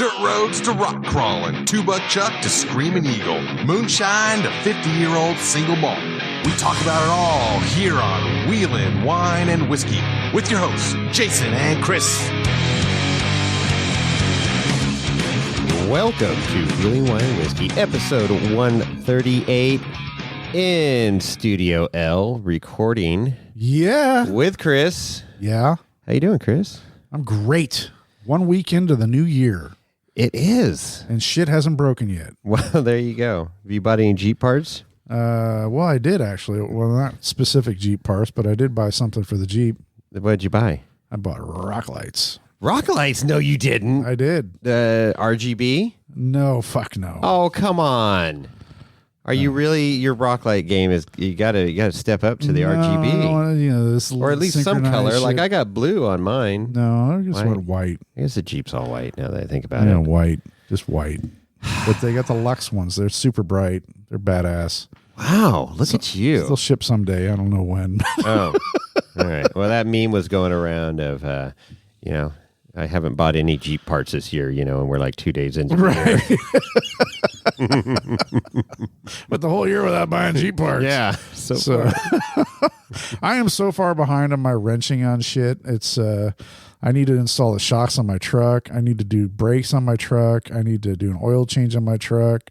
Dirt roads to rock crawling, two-buck chuck to screaming eagle, moonshine to 50-year-old single malt. We talk about it all here on Wheelin' Wine and Whiskey with your hosts, Jason and Chris. Welcome to Wheelin' Wine and Whiskey, episode 138 in Studio L, recording. Yeah. With Chris. Yeah. How you doing, Chris? I'm great. 1 week into the new year. It is. And shit hasn't broken yet. Well, there you go. Have you bought any Jeep parts? Well, I did actually. Well, not specific Jeep parts, but I did buy something for the Jeep. What did you buy? I bought rock lights. Rock lights? No, you didn't. I did. RGB? No, fuck no. Oh, come on. Are you really, your rock light game is, you gotta step up to the RGB. You know, this or at least some color. shit. Like I got blue on mine. No, I just went white. I guess the Jeep's all white now that I think about Yeah, it. white. Just white. But they got the Lux ones. They're super bright. They're badass. Wow, look at you. They'll ship someday. I don't know when. Oh, all right. Well, that meme was going around of, I haven't bought any Jeep parts this year, and we're like 2 days into the year. But the whole year without buying Jeep parts. Yeah. So I am so far behind on my wrenching on shit. It's I need to install the shocks on my truck. I need to do brakes on my truck. I need to do an oil change on my truck.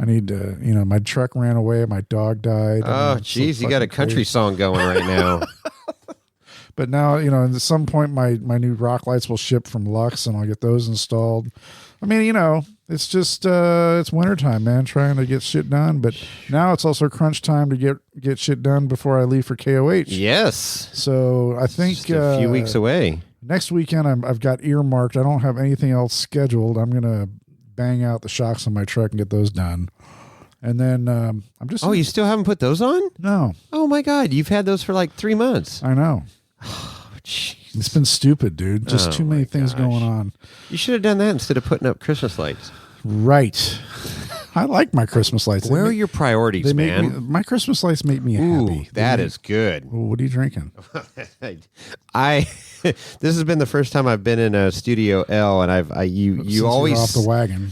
I need to, my truck ran away. My dog died. Oh, geez, you got a country song going right now. But now, at some point, my new rock lights will ship from Lux, and I'll get those installed. I mean, it's just it's wintertime, man, trying to get shit done. But now it's also crunch time to get shit done before I leave for KOH. Yes. So I think just a few weeks away. Next weekend, I've got earmarked. I don't have anything else scheduled. I'm gonna bang out the shocks on my truck and get those done. And then I'm just. Oh, you still haven't put those on? No. Oh my God, you've had those for like 3 months. I know. Oh, jeez. It's been stupid, dude. Just too many things going on. You should have done that instead of putting up Christmas lights. Right. I like my Christmas lights. Where are your priorities, man? My Christmas lights make me happy. That is good. Well, what are you drinking? This has been the first time I've been in a Studio L, and you always off the wagon.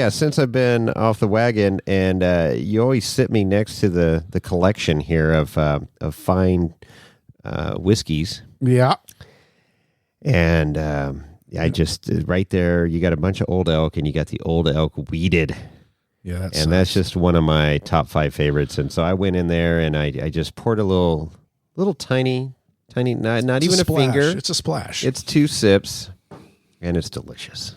Since I've been off the wagon, and you always sit me next to the collection here of fine whiskeys. Yeah. And I just right there, you got a bunch of Old Elk, and you got the Old Elk weeded. Yeah, that's just one of my top 5 favorites. And so I went in there and I just poured a little tiny, not even a finger. It's a splash. It's 2 sips, and it's delicious.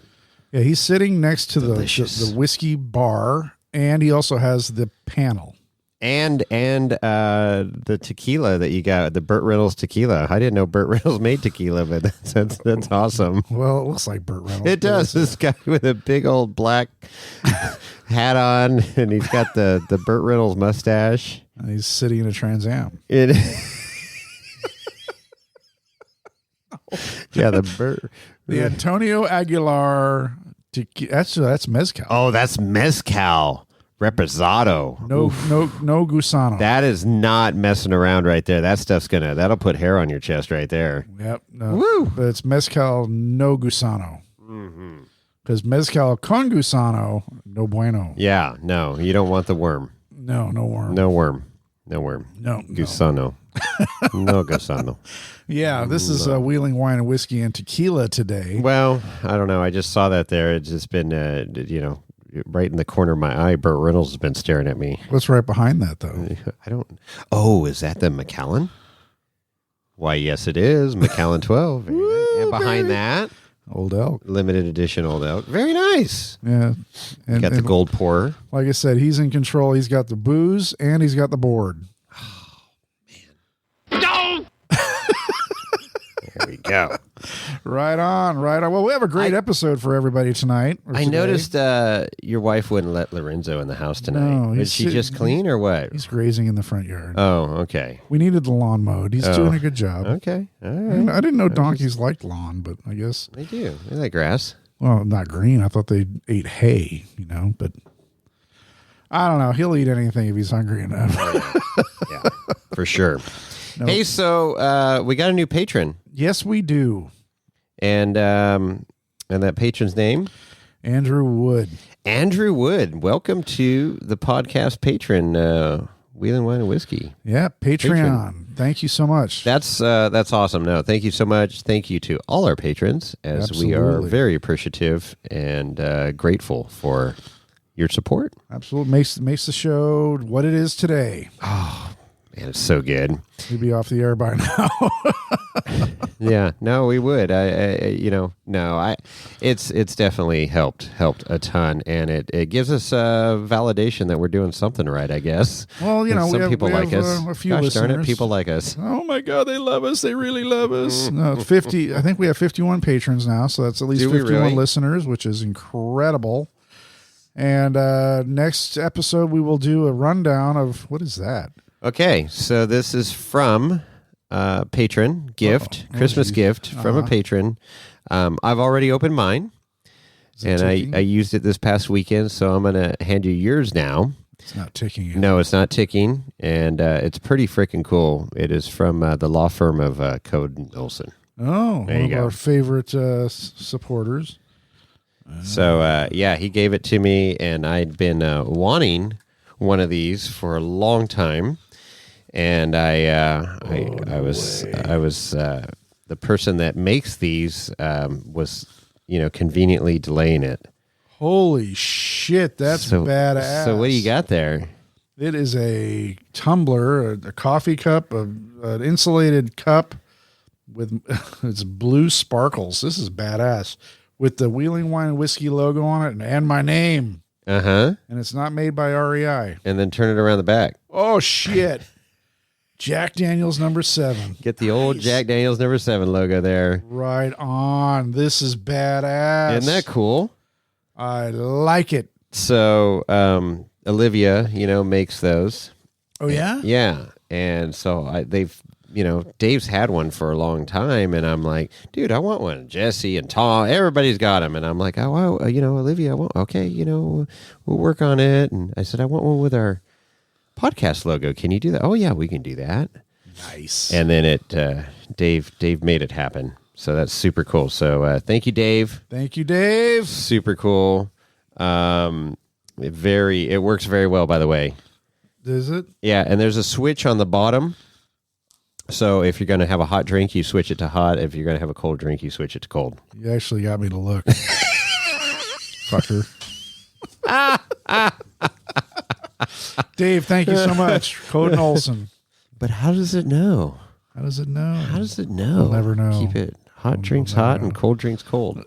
Yeah, he's sitting next to the whiskey bar, and he also has the panel. And the tequila that you got, the Burt Reynolds tequila. I didn't know Burt Reynolds made tequila, but that's awesome. Well, it looks like Burt Reynolds. It does. This guy with a big old black hat on, and he's got the Burt Reynolds mustache. And he's sitting in a Trans Am. Yeah, the Antonio Aguilar tequila. That's mezcal. Oh, that's mezcal. Reposado. No gusano. That is not messing around right there. That stuff's that'll put hair on your chest right there. Yep. No, woo. But it's mezcal no gusano. Because mezcal con gusano, no bueno. Yeah, no, you don't want the worm. No worm. No worm. No gusano. No gusano. Yeah, this is Wheeling Wine and Whiskey and Tequila today. Well, I don't know. I just saw that there. It's just been, right in the corner of my eye, Burt Reynolds has been staring at me. What's right behind that, though? I don't. Oh, is that the Macallan? Why, yes, it is. Macallan 12. Woo, and behind baby. that, Old Elk. limited edition Old Elk. Very nice. Yeah. And got the gold pourer. Like I said, he's in control. He's got the booze and he's got the board. Oh, man. No! There we go. Right on. Well, we have a great episode for everybody tonight. I noticed your wife wouldn't let Lorenzo in the house tonight. No, Is she just clean or what? He's grazing in the front yard. Oh, okay. We needed the lawn mowed. He's doing a good job. Okay. All right. I didn't know donkeys liked lawn, but I guess. They do. They like grass. Well, not green. I thought they ate hay, but I don't know. He'll eat anything if he's hungry enough. Yeah, for sure. Nope. Hey, so we got a new patron. Yes, we do. And that patron's name? Andrew Wood. Andrew Wood, welcome to the podcast patron, Wheeling Wine and Whiskey. Yeah, Patreon. Thank you so much. That's awesome. No, thank you so much. Thank you to all our patrons, as Absolutely. we are very appreciative and grateful for your support. Absolutely. Makes the show what it is today. Oh, man, it's so good. We'd be off the air by now. Yeah, no, we would. It's definitely helped a ton, and it gives us validation that we're doing something right, I guess. Well, some people we like have, us. a few Gosh listeners. darn it, people like us. Oh my God, they love us. They really love us. No, it's 50. I think we have 51 patrons now, so that's at least Do we 51 really? listeners, which is incredible. And next episode, we will do a rundown of what is that? Okay, so this is from patron gift, Christmas geez. gift from a patron. I've already opened mine, and I used it this past weekend, so I'm going to hand you yours now. It's not ticking. Yet. No, it's not ticking, and it's pretty freaking cool. It is from the law firm of Code Olson. Oh, There one you of go. our favorite supporters. So, yeah, he gave it to me, and I'd been wanting one of these for a long time. And I was the person that makes these was conveniently delaying it. Holy shit, that's badass. So what do you got there? It is a tumbler, a coffee cup, an insulated cup with it's blue sparkles. This is badass with the Wheeling Wine and Whiskey logo on it and my name. And it's not made by REI. And then turn it around the back. Oh shit. Jack Daniel's number 7. Get the old Jack Daniel's number 7 logo there. Right on. This is badass. Isn't that cool? I like it. So Olivia, makes those. Oh yeah? Yeah. And so Dave's had one for a long time, and I'm like, dude, I want one. Jesse and Tom, everybody's got them, and I'm like, Olivia, I want. Okay, we'll work on it. And I said, I want one with our podcast logo. Can you do that? Oh yeah, we can do that. Nice. And then Dave made it happen. So that's super cool. So thank you, Dave. Thank you, Dave. Super cool. It works very well, by the way. Is it? Yeah, and there's a switch on the bottom. So if you're going to have a hot drink, you switch it to hot. If you're going to have a cold drink, you switch it to cold. You actually got me to look. Fucker. Dave, thank you so much. Code Olson. But how does it know? How does it know? How does it know? We'll never know. Keep it hot drinks hot and cold drinks cold.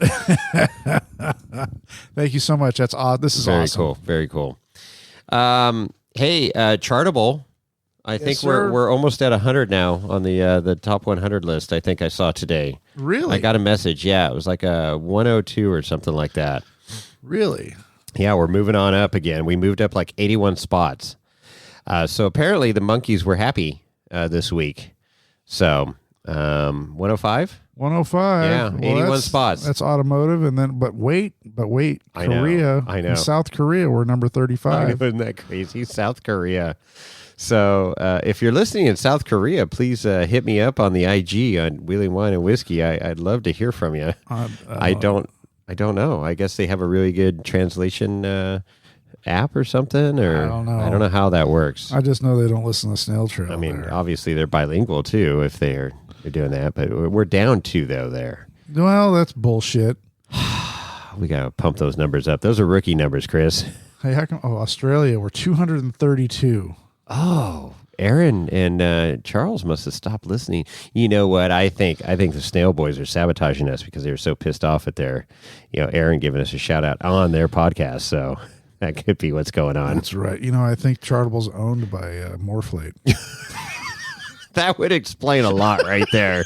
Thank you so much. That's odd. This is Very awesome. cool. Very cool. Hey, Chartable. I think sir. we're almost at 100 now on the top 100 list. I think I saw today. Really? I got a message. Yeah, it was like a 102 or something like that. Really? Yeah, we're moving on up again. We moved up like 81 spots. So apparently the monkeys were happy this week. So 105? 105. Yeah, Well, 81 that's- spots. That's automotive. And then, but wait, I know, Korea. I know. In South Korea, we're number 35. Isn't that crazy? South Korea. So if you're listening in South Korea, please hit me up on the IG on Wheeling Wine and Whiskey. I'd love to hear from you. I don't know. I guess they have a really good translation app or something, or I don't know. I don't know how that works. I just know they don't listen to Snail Trail. I mean, there. obviously they're bilingual too if they're doing that, but we're down 2 though there. Well, that's bullshit. We got to pump those numbers up. Those are rookie numbers, Chris. Hey, how come? Oh, Australia, we're 232. Oh, Aaron and Charles must have stopped listening. You know what? I think the Snail Boys are sabotaging us because they were so pissed off at their, Aaron giving us a shout out on their podcast. So that could be what's going on. That's right. I think Chartable's owned by Morphlate. That would explain a lot right there.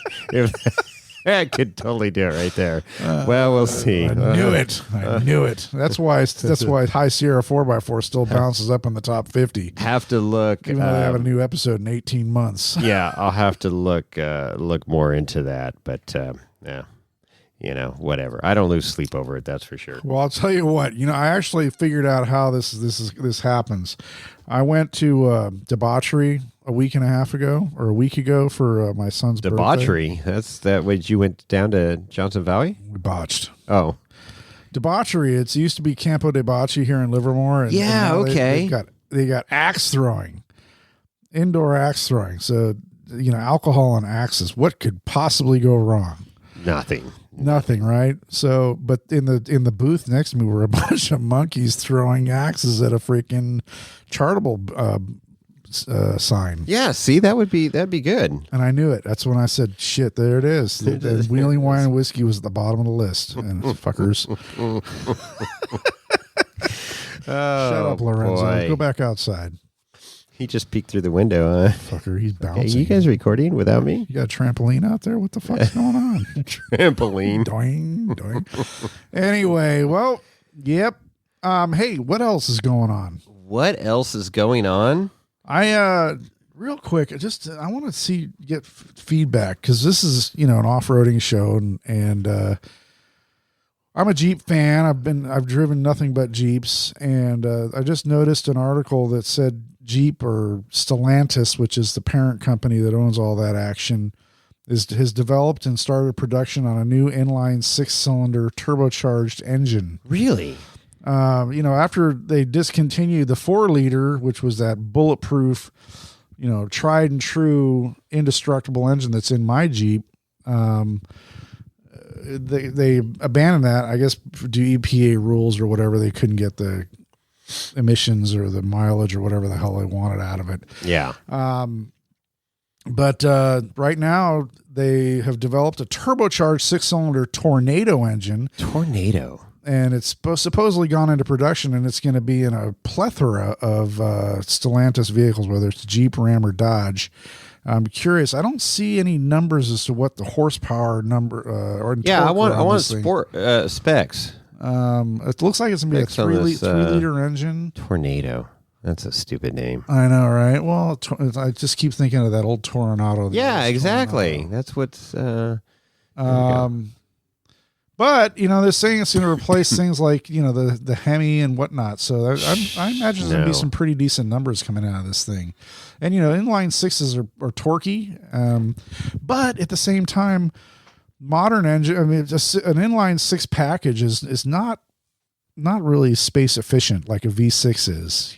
I could totally do it right there. Well, we'll see. I knew it. I knew it. That's why High Sierra 4x4 still bounces up in the top 50. Have to look. Even though they have a new episode in 18 months. Yeah, I'll have to look more into that. But yeah, whatever. I don't lose sleep over it. That's for sure. Well, I'll tell you what. I actually figured out how this happens. I went to Debauchery a week ago for my son's Debauchery. birthday. That's that way you went down to Johnson Valley? We botched. Oh. Debauchery. It used to be Campo Debauche here in Livermore. And now they got axe throwing, indoor axe throwing. So, alcohol and axes. What could possibly go wrong? Nothing, right? So, but in the booth next to me were a bunch of monkeys throwing axes at a freaking charitable sign. Yeah, see, that'd be good. And I knew it. That's when I said, "Shit, there it is." The Wheeling Wine and Whiskey was at the bottom of the list, and fuckers. Shut up, Lorenzo. Boy. Go back outside. He just peeked through the window. Fucker, he's bouncing. Hey, you guys recording without me? You got a trampoline out there? What the fuck's going on? Trampoline. Doing, doing. Anyway, well, yep. Hey, what else is going on? What else is going on? Real quick, I want to get feedback, because this is, an off-roading show, and I'm a Jeep fan. I've driven nothing but Jeeps, and I just noticed an article that said Jeep, or Stellantis, which is the parent company that owns all that action, has developed and started production on a new inline 6-cylinder turbocharged engine. Really? After they discontinued the 4-liter, which was that bulletproof, tried and true indestructible engine that's in my Jeep, they abandoned that, I guess, due to EPA rules or whatever. They couldn't get the emissions or the mileage or whatever the hell they wanted out of it. Yeah. But right now they have developed a turbocharged 6-cylinder Tornado engine. Tornado. And it's supposedly gone into production, and it's going to be in a plethora of Stellantis vehicles, whether it's Jeep, Ram, or Dodge. I'm curious. I don't see any numbers as to what the horsepower number or I want sport specs. It looks like it's going to be a 3-liter engine. Tornado. That's a stupid name. I know, right? Well, I just keep thinking of that old Toronado. Yeah, exactly. Toronado. That's what's. But they're saying it's going to replace things like the Hemi and whatnot. So I imagine there's going to be some pretty decent numbers coming out of this thing. And inline 6s are torquey, but at the same time, modern engine. I mean, just an inline 6 package is not really space efficient like a V6 is.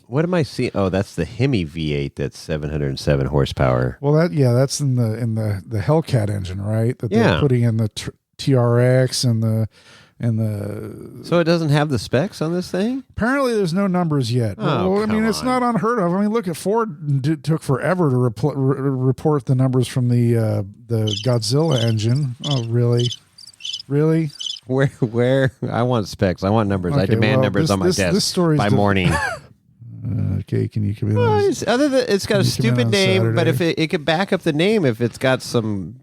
What am I seeing? Oh, that's the Hemi V8. That's 707 horsepower. Well, that's in the Hellcat engine, right? That they're putting in the TRX and the. So it doesn't have the specs on this thing? Apparently there's no numbers yet. It's not unheard of. I mean, look at Ford took forever to report the numbers from the Godzilla engine. Oh, really? Where I want specs. I want numbers. Okay, I demand numbers on my desk by morning. Okay, can you come in? Well, it's got a stupid name, but if it could back up the name if it's got some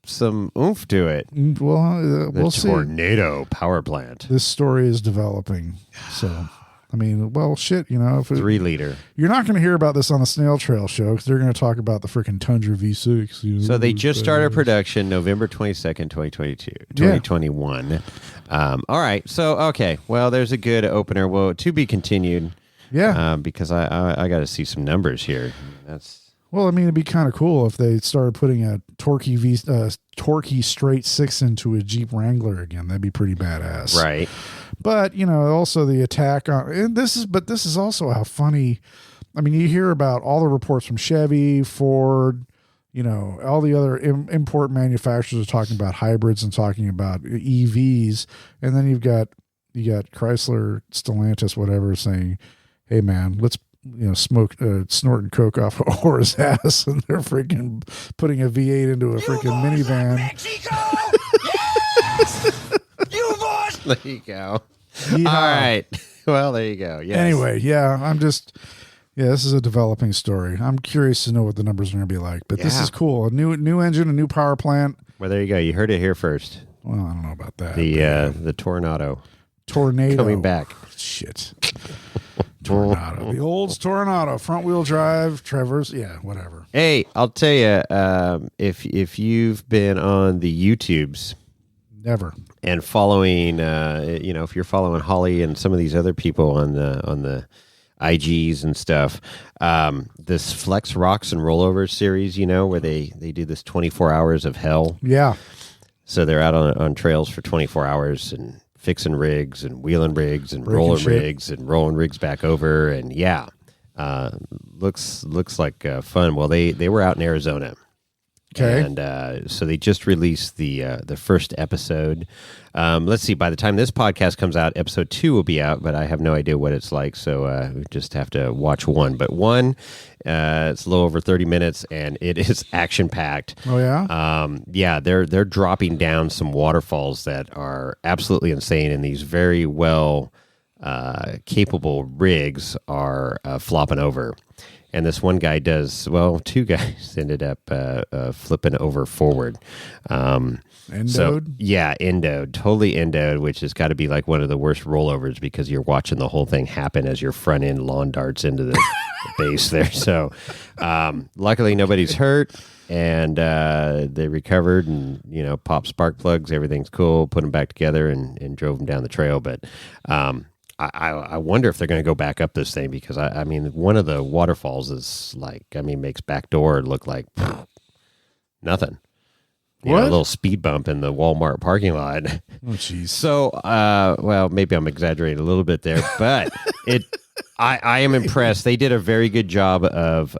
oomph to it. Well, we'll see. Tornado power plant. This story is developing. So, I mean, well, shit, 3-liter. You're not going to hear about this on the Snail Trail show, because they're going to talk about the freaking Tundra V6. So they just started production November 22nd, 2021. All right. So, okay. Well, there's a good opener. Well, to be continued. Yeah, because I got to see some numbers here. Well, I mean, it'd be kind of cool if they started putting a torquey straight 6 into a Jeep Wrangler again. That'd be pretty badass, right? But also the attack on, and this is also how funny. I mean, you hear about all the reports from Chevy, Ford, all the other import manufacturers are talking about hybrids and talking about EVs, and then you got Chrysler, Stellantis, whatever, saying, hey man, let's snorting coke off a whore's ass, and they're freaking putting a V8 into a freaking minivan. There you go. Yeah. All right. Well, there you go. Yes. Anyway, this is a developing story. I'm curious to know what the numbers are going to be like, but this is cool. A new engine, a new power plant. Well, there you go. You heard it here first. Well, I don't know about that. The Tornado coming back. Shit. Tornado. The old Tornado, front wheel drive, Trevor's, whatever. Hey, I'll tell you, if you've been on the YouTubes, never, and following, if you're following Holly and some of these other people on the IGs and stuff, this Flex Rocks and Rollovers series, where they do this 24 hours of hell. Yeah. So they're out on trails for 24 hours and fixing rigs and wheeling rigs and Breaking rolling shit. rigs and rolling rigs back over. And yeah, looks like fun. Well, they were out in Arizona. Okay. And so they just released the first episode. Let's see. By the time this podcast comes out, episode 2 will be out, but I have no idea what it's like. So we just have to watch one. But one, it's a little over 30 minutes, and it is action packed. Oh yeah. Yeah, they're dropping down some waterfalls that are absolutely insane, and these very well capable rigs are flopping over. And this one guy does, well, two guys ended up flipping over forward. Endoed? So, yeah, endoed, totally endoed, which has got to be like one of the worst rollovers because you're watching the whole thing happen as your front end lawn darts into the base there. So luckily nobody's hurt, and they recovered and, popped spark plugs. Everything's cool, put them back together and drove them down the trail. But I wonder if they're going to go back up this thing because, I mean, one of the waterfalls is makes backdoor look like nothing. A little speed bump in the Walmart parking lot. Oh, jeez. So, well, maybe I'm exaggerating a little bit there, but I am impressed. They did a very good job of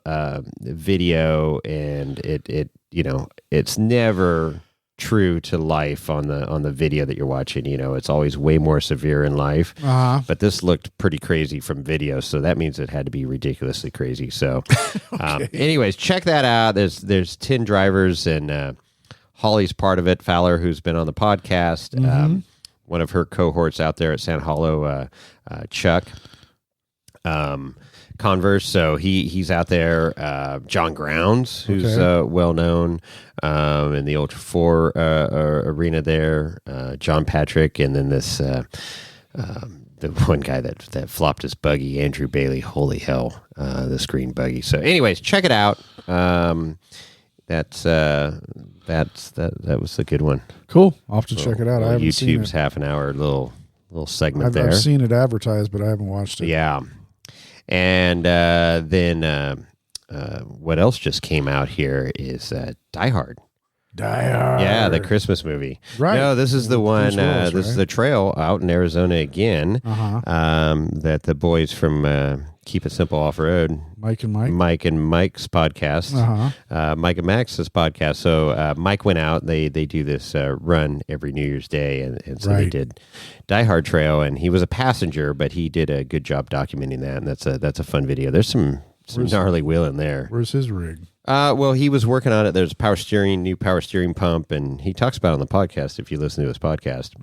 video, and it's never true to life on the video that you're watching. It's always way more severe in life. But this looked pretty crazy from video, so that means it had to be ridiculously crazy. So, anyways, check that out. There's 10 drivers, and Holly's part of it. Fowler, who's been on the podcast, one of her cohorts out there at San Hollow, Chuck Converse. So he's out there. John Grounds, who's well known in the Ultra4 arena there. John Patrick, and then this the one guy that flopped his buggy, Andrew Bailey. Holy hell, this green buggy. So, anyways, check it out. That was a good one. Cool. I'll have to check it out. I haven't seen it. YouTube's half an hour little segment there. I've seen it advertised, but I haven't watched it. Yeah. And then what else just came out here is Die Hard. Die Hard. Yeah, the Christmas movie. Right. No, this is the one. Willis, this is the trail out in Arizona again. That the boys from Keep It Simple Off Road, Mike and Mike's podcast, Mike and Max's podcast. So Mike went out. They do this run every New Year's Day, and so they did Die Hard Trail, and he was a passenger, but he did a good job documenting that, and that's a fun video. There's some gnarly wheeling there. Where's his rig? Well, he was working on it. There's new power steering pump, and he talks about it on the podcast if you listen to his podcast.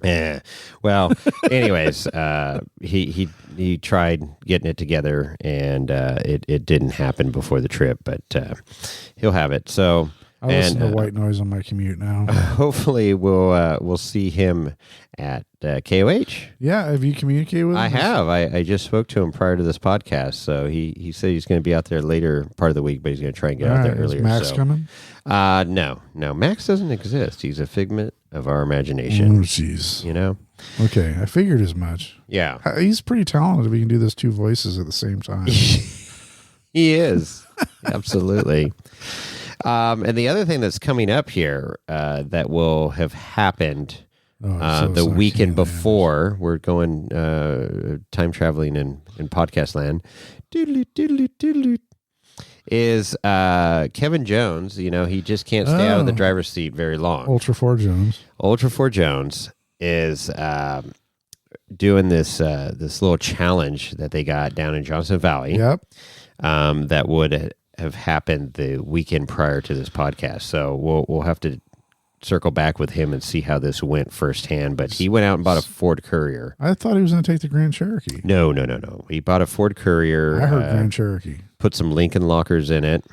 Yeah. Well, anyways, he tried getting it together, and it didn't happen before the trip, but he'll have it. So I listen to white noise on my commute now. Hopefully, we'll see him at KOH. Yeah, have you communicated with him? I have. I just spoke to him prior to this podcast, so he said he's going to be out there later part of the week, but he's going to try and get out there earlier. Is Max coming? No, Max doesn't exist. He's a figment of our imagination. Oh, jeez. Okay, I figured as much. Yeah. He's pretty talented if he can do those two voices at the same time. He is. Absolutely. And the other thing that's coming up here that will have happened the weekend before, we're going time traveling in podcast land, is Kevin Jones. He just can't stay out of the driver's seat very long. Ultra4 Jones is doing this little challenge that they got down in Johnson Valley. Yep. That would have happened the weekend prior to this podcast. So we'll have to circle back with him and see how this went firsthand. But he went out and bought a Ford Courier. I thought he was going to take the Grand Cherokee. No. He bought a Ford Courier. I heard Grand Cherokee. Put some Lincoln lockers in it.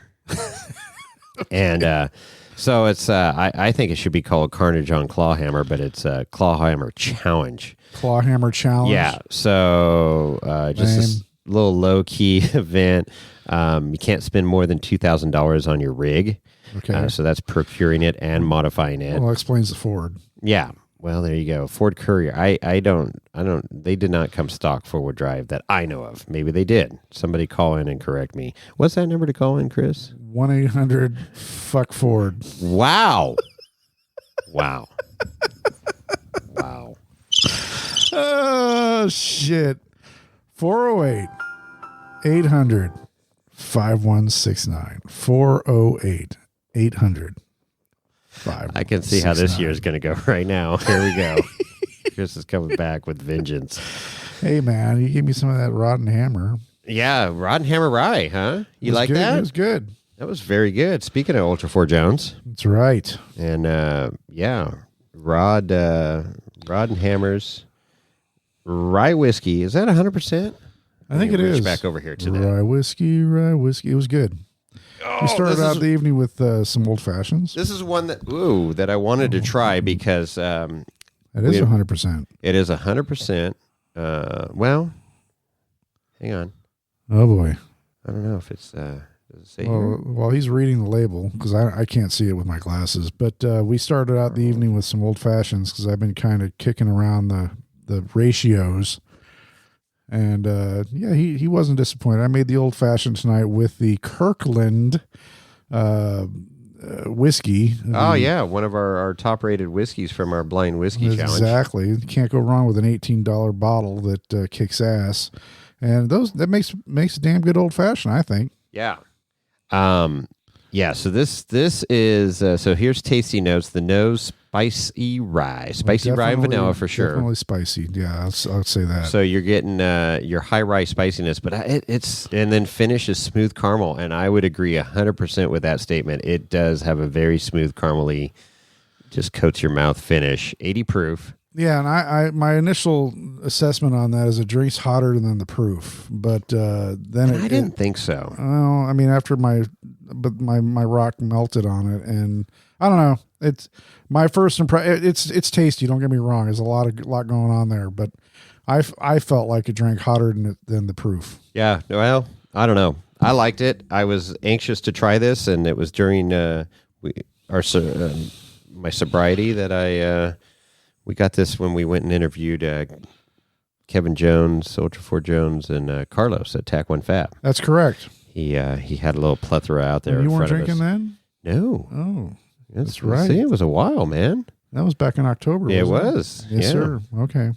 And so it's I think it should be called Carnage on Clawhammer, but it's Clawhammer Challenge. Clawhammer Challenge? Yeah. So just this little low-key event. You can't spend more than $2,000 on your rig. Okay. So that's procuring it and modifying it. Well, that explains the Ford. Yeah. Well, there you go. Ford Courier. I don't, they did not come stock four-wheel drive that I know of. Maybe they did. Somebody call in and correct me. What's that number to call in, Chris? 1-800-FUCK-Ford. Wow. Wow. Oh, shit. 408 800 5169. 408 800 I can see how this year is going to go right now. Here we go. Chris is coming back with vengeance. Hey, man, you gave me some of that Rotten Hammer. Yeah, Rod and Hammer Rye, huh? You like good. that? It was good. That was very good. Speaking of Ultra4 Jones. That's right. And, Rod and Hammer's rye whiskey. Is that 100%? I think it is. Back over here to that. Rye whiskey. It was good. We started out the evening with some old fashions. This is one that I wanted to try because it is 100%. It is 100%. Well, hang on. Oh boy, I don't know if it's. Does it say well, he's reading the label because I can't see it with my glasses. But we started out the evening with some old fashions because I've been kind of kicking around the ratios. And he wasn't disappointed. I made the old fashioned tonight with the Kirkland whiskey. Oh, yeah. One of our top rated whiskeys from our blind whiskey challenge. Exactly. You can't go wrong with an $18 bottle that kicks ass. And that makes a damn good old fashioned, I think. Yeah. So this is so here's tasty notes. The nose spicy rye and vanilla for sure. Definitely spicy. Yeah, I'll say that. So you're getting your high rye spiciness, but it's and then finish is smooth caramel, and I would agree 100% with that statement. It does have a very smooth caramely, just coats your mouth finish. 80 proof. Yeah, and I my initial assessment on that is it drinks hotter than the proof, but then I didn't think so. Well, I mean, after my rock melted on it, and I don't know. It's my first impression. It's tasty. Don't get me wrong. There's a lot going on there, but I felt like it drank hotter than the proof. Yeah. Well, I don't know. I liked it. I was anxious to try this, and it was during my sobriety that we got this when we went and interviewed Kevin Jones, Ultra4 Jones, and Carlos at TAC 1 Fab. That's correct. He had a little plethora out there. And you in weren't front drinking of us. then? No. Oh, that's right. See, it was a while, man. That was back in October. It wasn't was. Yes, yeah. sir. Okay.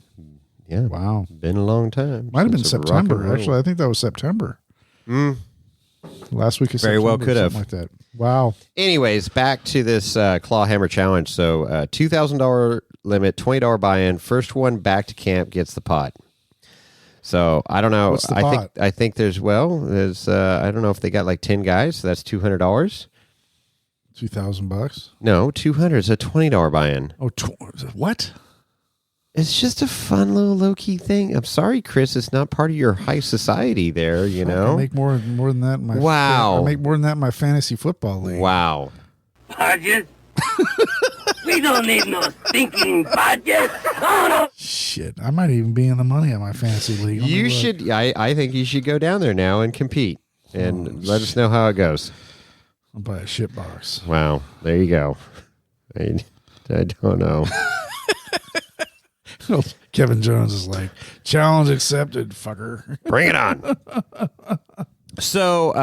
Yeah. Wow. Been a long time. Might have been since rock and September. roll. Actually, I think that was September. Last week of Very September. well could have. Something like that. Wow. Anyways, back to this claw hammer challenge. So $2,000 limit, $20 buy-in. First one back to camp gets the pot. So I don't know. What's the pot? I think there's I don't know if they got like 10 guys. So that's $200. $2,000. No, 200 is a $20 buy-in. Oh, what? It's just a fun little low-key thing. I'm sorry, Chris. It's not part of your high society there, you know? I make more than that in my Wow. I make more than that in my fantasy football league. Wow. Budget? We don't need no stinking budget. Oh, no. Shit. I might even be in the money on my fantasy league. Let me You look. should. I think you should go down there now and compete and let us know how it goes. I'll buy a shit box. Wow. There you go. I don't know. Kevin Jones is like, challenge accepted, fucker. Bring it on. So,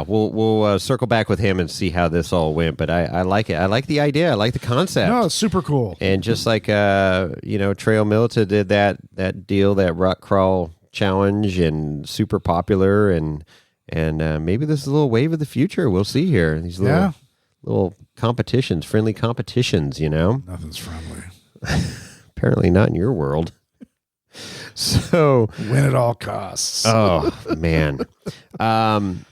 we'll circle back with him and see how this all went. But I like it. I like the idea. I like the concept. No, it's super cool. And just like, Trail Milita did that deal, that rock crawl challenge, and super popular. And maybe this is a little wave of the future. We'll see here. These little competitions, friendly competitions, Nothing's friendly. Apparently not in your world. So win at all costs. Oh man.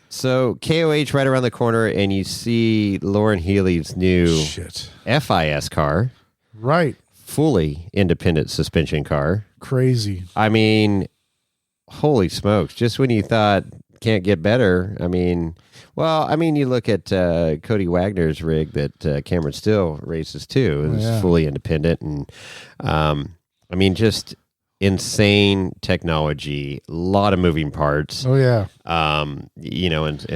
So KOH right around the corner, and you see Lauren Healy's new FIS car. Right. Fully independent suspension car. Crazy. I mean, holy smokes. Just when you thought can't get better. You look at Cody Wagner's rig that Cameron Still races too. It's fully independent. And just insane technology, a lot of moving parts. Oh yeah. And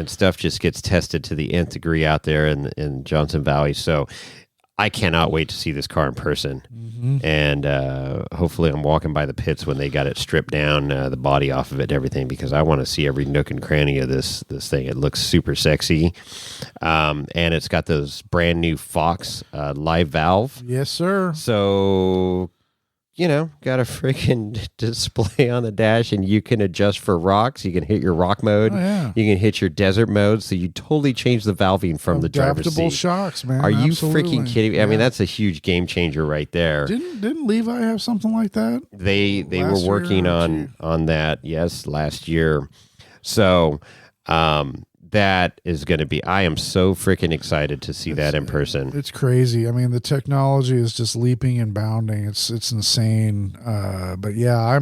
stuff just gets tested to the nth degree out there in Johnson Valley. So I cannot wait to see this car in person. Mm-hmm. And hopefully I'm walking by the pits when they got it stripped down, the body off of it and everything, because I want to see every nook and cranny of this thing. It looks super sexy. And it's got those brand new Fox live valve. Yes, sir. So got a freaking display on the dash, and you can adjust for rocks. You can hit your rock mode. Oh, yeah. You can hit your desert mode. So you totally change the valving from the driver's Adaptable seat. shocks, man. Are you Absolutely. freaking kidding me? I Yeah. mean, that's a huge game changer right there. Didn't Levi have something like that? They were Last working year or on that, yes, last year. So that is going to be. I am so freaking excited to see that in person. It's crazy. I mean, the technology is just leaping and bounding. It's insane. But yeah,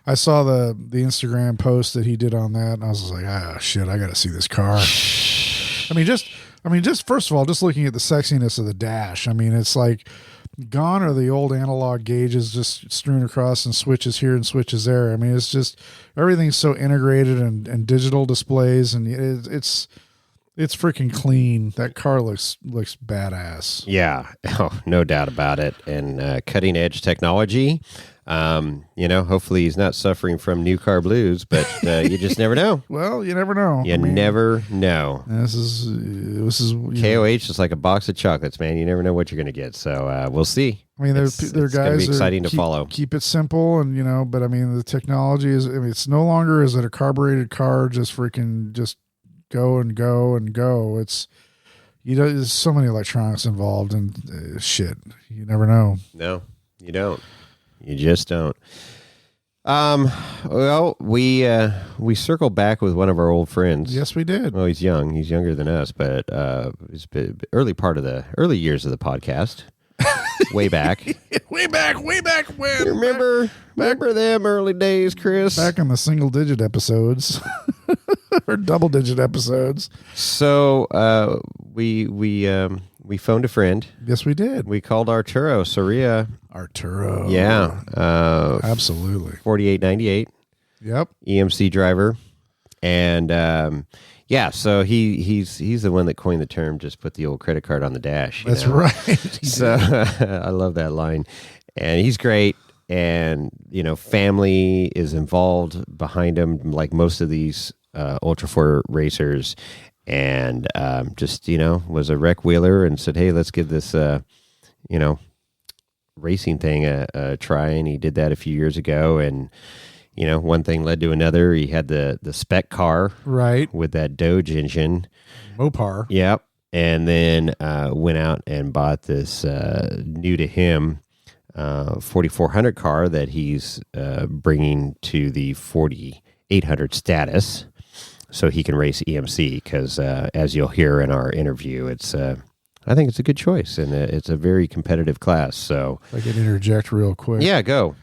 I saw the Instagram post that he did on that, and I was like, shit, I got to see this car. I mean, just first of all, just looking at the sexiness of the dash. I mean, it's like gone are the old analog gauges just strewn across and switches here and switches there. I mean, it's just everything's so integrated and digital displays, and it's freaking clean. That car looks badass. Yeah, no doubt about it. And cutting edge technology. Hopefully he's not suffering from new car blues, but you just never know. Well, you never know. You never know. This is KOH is like a box of chocolates, man. You never know what you're going to get. So we'll see. I mean, they're it's guys gonna be exciting to keep, follow. Keep it simple, and but I mean, the technology is. I mean, it's no longer is it a carbureted car just freaking just go and go and go. It's there's so many electronics involved, and shit, you never know. No, you don't. You just don't. Well, we circled back with one of our old friends. Yes, we did. Well, he's young. He's younger than us, but it's been early years of the podcast. Way back. way back when. Remember them early days, Chris? Back in the single-digit episodes or double-digit episodes. So we phoned a friend. Yes, we did. We called Arturo Soria. Arturo. Yeah. Absolutely. 4898. Yep. EMC driver. And so he's the one that coined the term, just put the old credit card on the dash. That's right. So I love that line. And he's great. And, family is involved behind him, like most of these Ultra4 racers. And was a rec wheeler and said, hey, let's give this, racing thing a try. And he did that a few years ago. And, one thing led to another. He had the spec car. Right. With that Doge engine. Mopar. Yep. And then went out and bought this new to him 4400 car that he's bringing to the 4800 status so he can race EMC because as you'll hear in our interview, I think it's a good choice and it's a very competitive class. So if I can interject real quick. Yeah, go.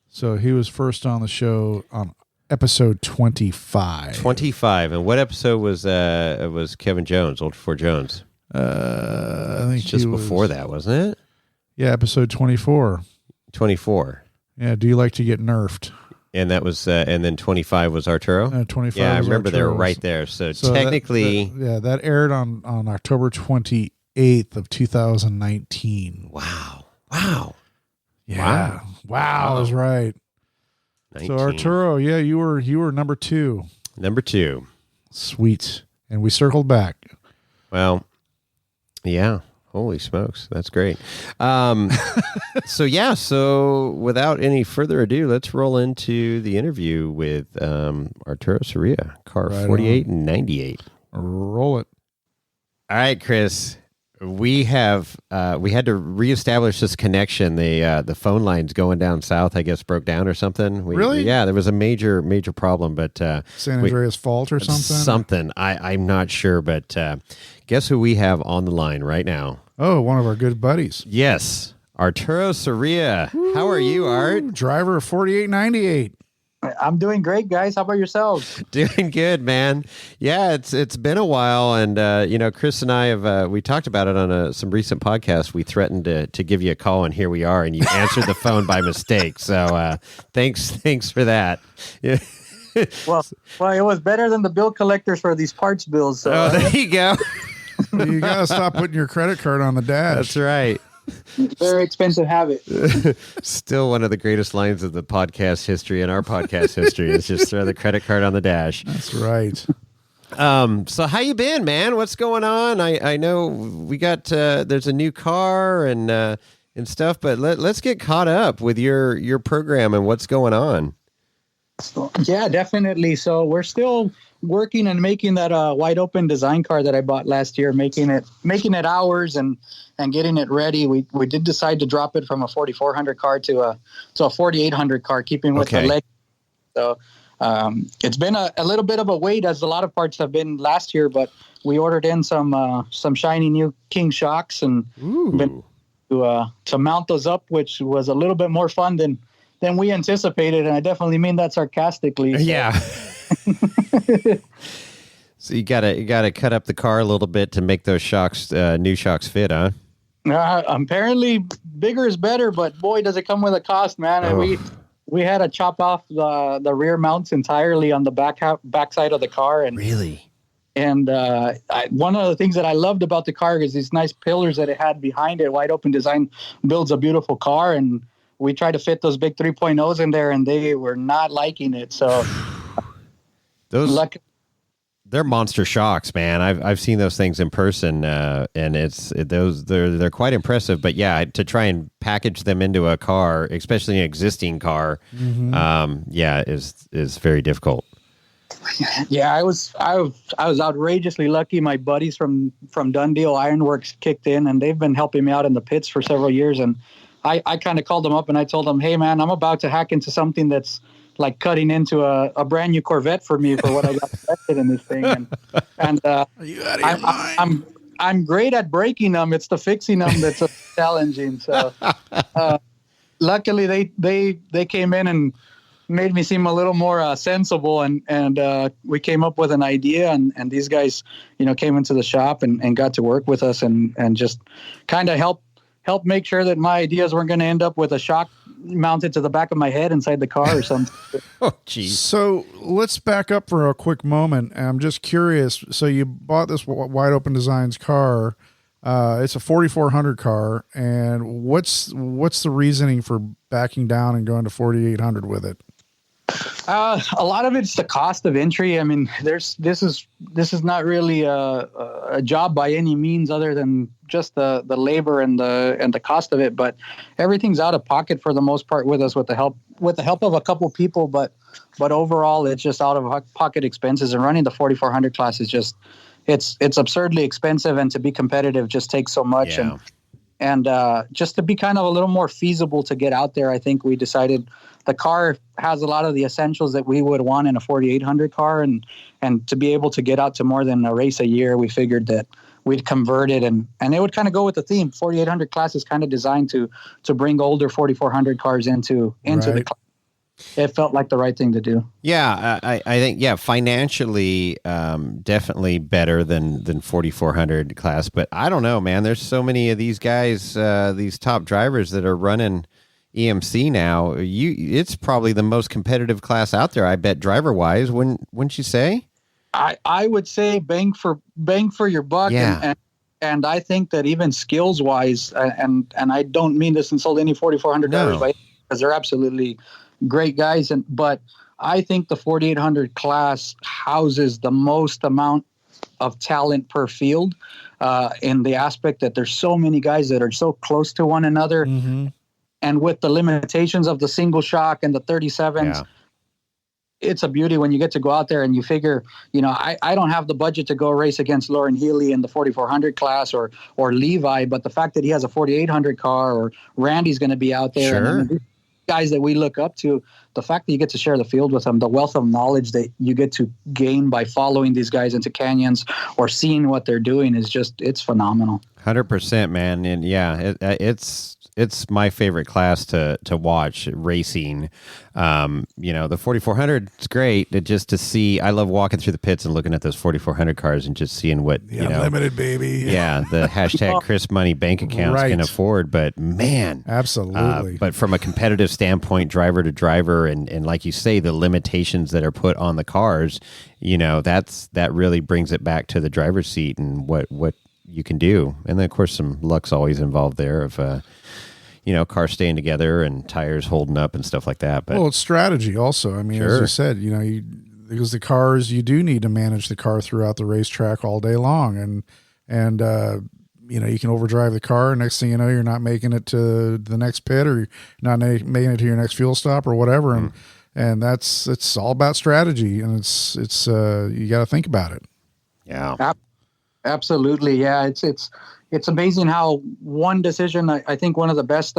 So he was first on the show on episode 25. 25. And what episode was Kevin Jones, Ultra4 Jones? I think just before that, wasn't it? Yeah, episode 24. 24. Yeah, do you like to get nerfed? And that was, and then 25 was Arturo? 25 Yeah, I was remember they were Arturo's. right there. So technically... that aired on October 28th of 2019. Wow. Yeah. Wow, I was right. 19. So Arturo, yeah, you were number 2. Number 2. Sweet. And we circled back. Well, yeah. Holy smokes. That's great. So without any further ado, let's roll into the interview with Arturo Soria, car Right 48 and 98. Roll it. All right, Chris. We had to reestablish this connection. The phone lines going down south, I guess, broke down or something. Really? Yeah, there was a major problem, but San Andreas fault or something? Something. I'm not sure, but guess who we have on the line right now? Oh, one of our good buddies. Yes, Arturo Soria. How are you, Art? Driver of 4898. I'm doing great, guys. How about yourselves? Doing good, man. Yeah, it's been a while, and Chris and I have we talked about it on some recent podcasts. We threatened to give you a call, and here we are, and you answered the phone by mistake. So thanks for that. Yeah. Well, it was better than the bill collectors for these parts bills. So, there you go. You got to stop putting your credit card on the dash. That's right. Very expensive habit. Still one of the greatest lines of the podcast history and our podcast history is just throw the credit card on the dash. That's right. So how you been, man? What's going on? I know we got there's a new car and and stuff. But let's get caught up with your program and what's going on. Yeah, definitely. So we're still working and making that wide open design car that I bought last year, making it ours and getting it ready. We did decide to drop it from a 4400 car to a 4800 car, keeping with the leg. So it's been a little bit of a wait, as a lot of parts have been last year, but we ordered in some shiny new King shocks and been to mount those up, which was a little bit more fun than we anticipated, and I definitely mean that sarcastically. So. Yeah. So you gotta cut up the car a little bit to make those shocks, new shocks, fit, huh? Apparently, bigger is better, but boy, does it come with a cost, man. And we had to chop off the rear mounts entirely on the back side of the car, and really. And one of the things that I loved about the car is these nice pillars that it had behind it. Wide open design builds a beautiful car, and we tried to fit those big 3.0s in there, and they were not liking it. So they're monster shocks, man. I've seen those things in person, and they're quite impressive. But yeah, to try and package them into a car, especially an existing car, is very difficult. Yeah, I was outrageously lucky. My buddies from Dundee Ironworks kicked in, and they've been helping me out in the pits for several years. And I kind of called them up and I told them, hey, man, I'm about to hack into something that's like cutting into a brand new Corvette for me for what I got invested in this thing. And Are you out of your mind? I'm great at breaking them. It's the fixing them that's challenging. So luckily they came in and made me seem a little more sensible, and we came up with an idea, and these guys, came into the shop and got to work with us and just kind of help make sure that my ideas weren't going to end up with a shock mounted to the back of my head inside the car or something. Oh, geez. So let's back up for a quick moment. I'm just curious. So you bought this Wide Open Designs car. It's a 4400 car, and what's the reasoning for backing down and going to 4800 with it? A lot of it's the cost of entry. I mean, this is not really a job by any means, other than just the labor and the cost of it. But everything's out of pocket for the most part with us, with the help of a couple people. But overall, it's just out of pocket expenses. And running the 4400 class is just it's absurdly expensive, and to be competitive just takes so much. Yeah. And just to be kind of a little more feasible to get out there, I think we decided the car has a lot of the essentials that we would want in a 4800 car. And to be able to get out to more than a race a year, we figured that we'd convert it. And it would kind of go with the theme. 4800 class is kind of designed to bring older 4400 cars into the class. It felt like the right thing to do. Yeah, I think, financially, definitely better than 4400 class. But I don't know, man. There's so many of these guys, these top drivers that are running EMC now. It's probably the most competitive class out there, I bet, driver wise. Wouldn't you say? I would say bang for your buck. Yeah. And I think that even skills wise, and I don't mean this insult any 4400 drivers, because they're absolutely great guys. But I think the 4800 class houses the most amount of talent per field, in the aspect that there's so many guys that are so close to one another. Mm-hmm. And with the limitations of the single shock and the 37s, it's a beauty when you get to go out there and you figure, I don't have the budget to go race against Lauren Healy in the 4400 class or Levi, but the fact that he has a 4800 car, or Randy's going to be out there. Sure. And guys that we look up to, the fact that you get to share the field with them, the wealth of knowledge that you get to gain by following these guys into canyons or seeing what they're doing is it's phenomenal. 100%, man. And yeah, it's my favorite class to watch racing. The 4400 is great. Just to see, I love walking through the pits and looking at those 4400 cars and just seeing what unlimited, baby. Yeah, the hashtag Chris Money bank accounts can afford. But man, absolutely. But from a competitive standpoint, driver to driver, and like you say, the limitations that are put on the cars, that really brings it back to the driver's seat and what you can do. And then of course some luck's always involved there of cars staying together and tires holding up and stuff like that. But it's strategy also. I mean, as you said, because the cars, you do need to manage the car throughout the racetrack all day long, and you can overdrive the car. Next thing you know, you're not making it to the next pit, or you're not making it to your next fuel stop or whatever. And it's all about strategy, and it's you got to think about it. Yeah. Absolutely. Yeah. It's amazing how one decision, I think one of the best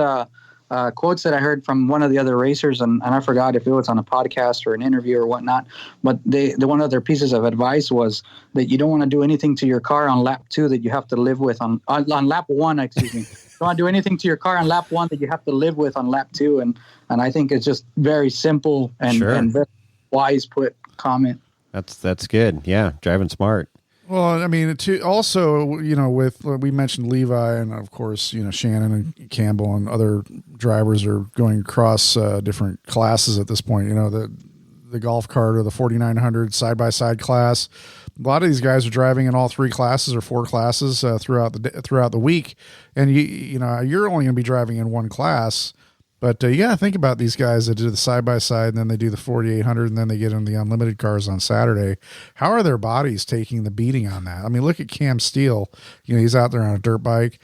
quotes that I heard from one of the other racers, and I forgot if it was on a podcast or an interview or whatnot, but the one of their pieces of advice was that you don't want to do anything to your car on lap 2 that you have to live with on lap 1, excuse me. You don't want to do anything to your car on lap 1 that you have to live with on lap 2. And I think it's just very simple and very wise comment. That's good. Yeah. Driving smart. Well, I mean, also, with we mentioned Levi, and of course, Shannon and Campbell and other drivers are going across different classes at this point. The golf cart or the 4900 side by side class. A lot of these guys are driving in all 3 classes or 4 classes throughout the week, and you're only going to be driving in one class. But you got to think about these guys that do the side-by-side, and then they do the 4800, and then they get in the unlimited cars on Saturday. How are their bodies taking the beating on that? I mean, look at Cam Steele. He's out there on a dirt bike,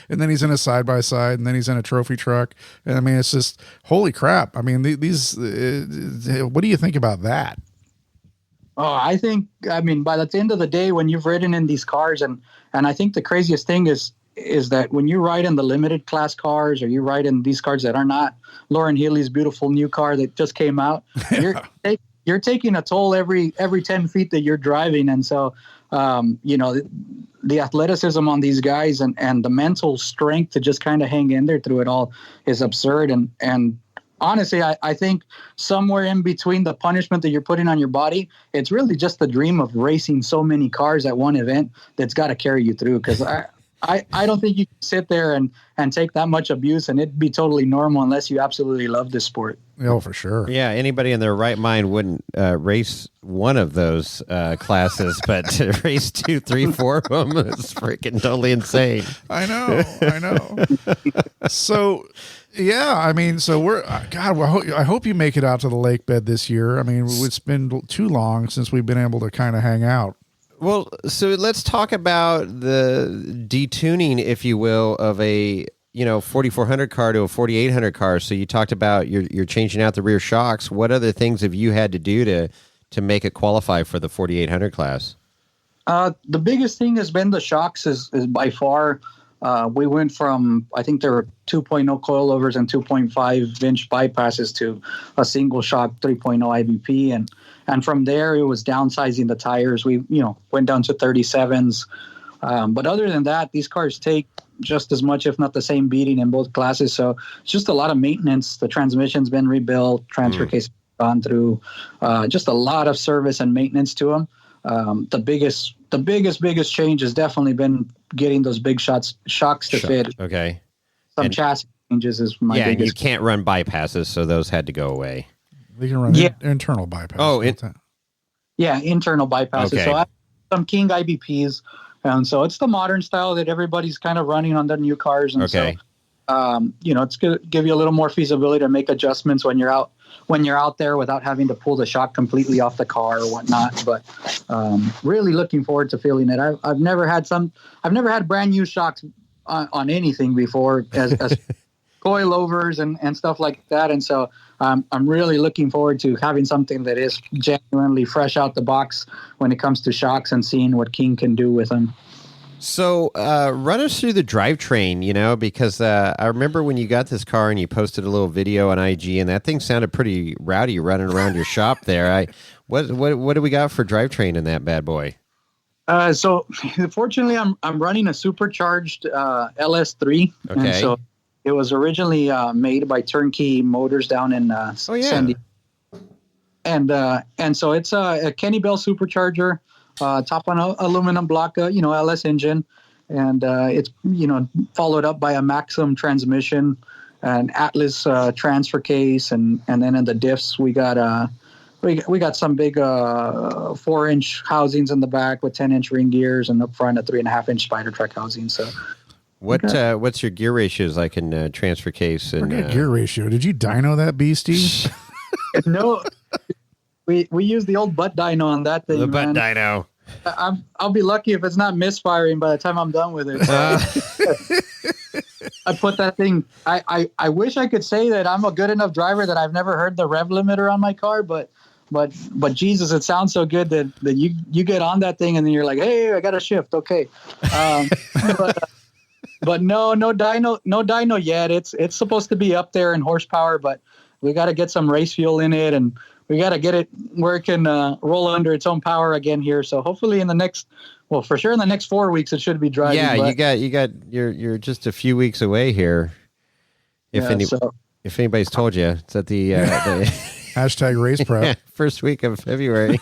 and then he's in a side-by-side, and then he's in a trophy truck. And I mean, it's just, holy crap. I mean, what do you think about that? Oh, I mean, by the end of the day, when you've ridden in these cars, and I think the craziest thing is that when you ride in the limited class cars, or you ride in these cars that are not Lauren Healy's beautiful new car that just came out, you're taking a toll every 10 feet that you're driving. And so, the athleticism on these guys and the mental strength to just kind of hang in there through it all is absurd. And honestly, I think somewhere in between the punishment that you're putting on your body, it's really just the dream of racing so many cars at one event that's got to carry you through. Because I don't think you can sit there and take that much abuse and it'd be totally normal unless you absolutely love this sport. Oh, for sure. Yeah, anybody in their right mind wouldn't race one of those classes, but to race 2, 3, 4 of them is freaking totally insane. I know. So, yeah, I mean, so I hope you make it out to the lake bed this year. I mean, it's been too long since we've been able to kind of hang out. Well, so let's talk about the detuning, if you will, of a 4400 car to a 4800 car. So you talked about you're changing out the rear shocks. What other things have you had to do to make it qualify for the 4800 class? The biggest thing has been the shocks is by far. We went from, I think there were 2.0 coilovers and 2.5-inch bypasses to a single shock 3.0 IBP. And from there, it was downsizing the tires. We, went down to 37s. But other than that, these cars take just as much, if not the same beating in both classes. So it's just a lot of maintenance. The transmission's been rebuilt, transfer case gone through, just a lot of service and maintenance to them. The biggest change has definitely been getting those big shocks to fit. Okay. Some chassis changes is my biggest. Yeah, and you can't run bypasses, so those had to go away. They can run internal bypass. Oh, internal bypasses. Okay. So I have some King IBPs, and so it's the modern style that everybody's kind of running on their new cars. And okay. So, it's going to give you a little more feasibility to make adjustments when you're out there without having to pull the shock completely off the car or whatnot. But really looking forward to feeling it. I've never had brand new shocks on anything before as coilovers and stuff like that. And so I'm really looking forward to having something that is genuinely fresh out the box when it comes to shocks and seeing what King can do with them. So run us through the drivetrain, because I remember when you got this car and you posted a little video on IG, and that thing sounded pretty rowdy running around your shop there. What do we got for drivetrain in that bad boy? So fortunately, I'm running a supercharged LS3. Okay. And so it was originally made by Turnkey Motors down in San Diego. And so it's a Kenny Bell supercharger. Top on aluminum block, LS engine, and it's followed up by a Maxim transmission, an Atlas transfer case, and then in the diffs we got some big 4-inch housings in the back with 10-inch ring gears, and up front a 3.5-inch spider track housing. So, what's your gear ratios like in transfer case? And gear ratio? Did you dyno that beastie? No. We use the old butt dyno on that thing. The butt dyno. I'll be lucky if it's not misfiring by the time I'm done with it. I put that thing. I wish I could say that I'm a good enough driver that I've never heard the rev limiter on my car, but Jesus, it sounds so good that you get on that thing and then you're like, hey, I got to shift. Okay. But no dyno yet. It's supposed to be up there in horsepower, but we got to get some race fuel in it, and we got to get it where it can roll under its own power again here. So hopefully for sure in the next 4 weeks it should be driving. Yeah, you're just a few weeks away here. If anybody's told you, it's at the hashtag race prep. First week of February.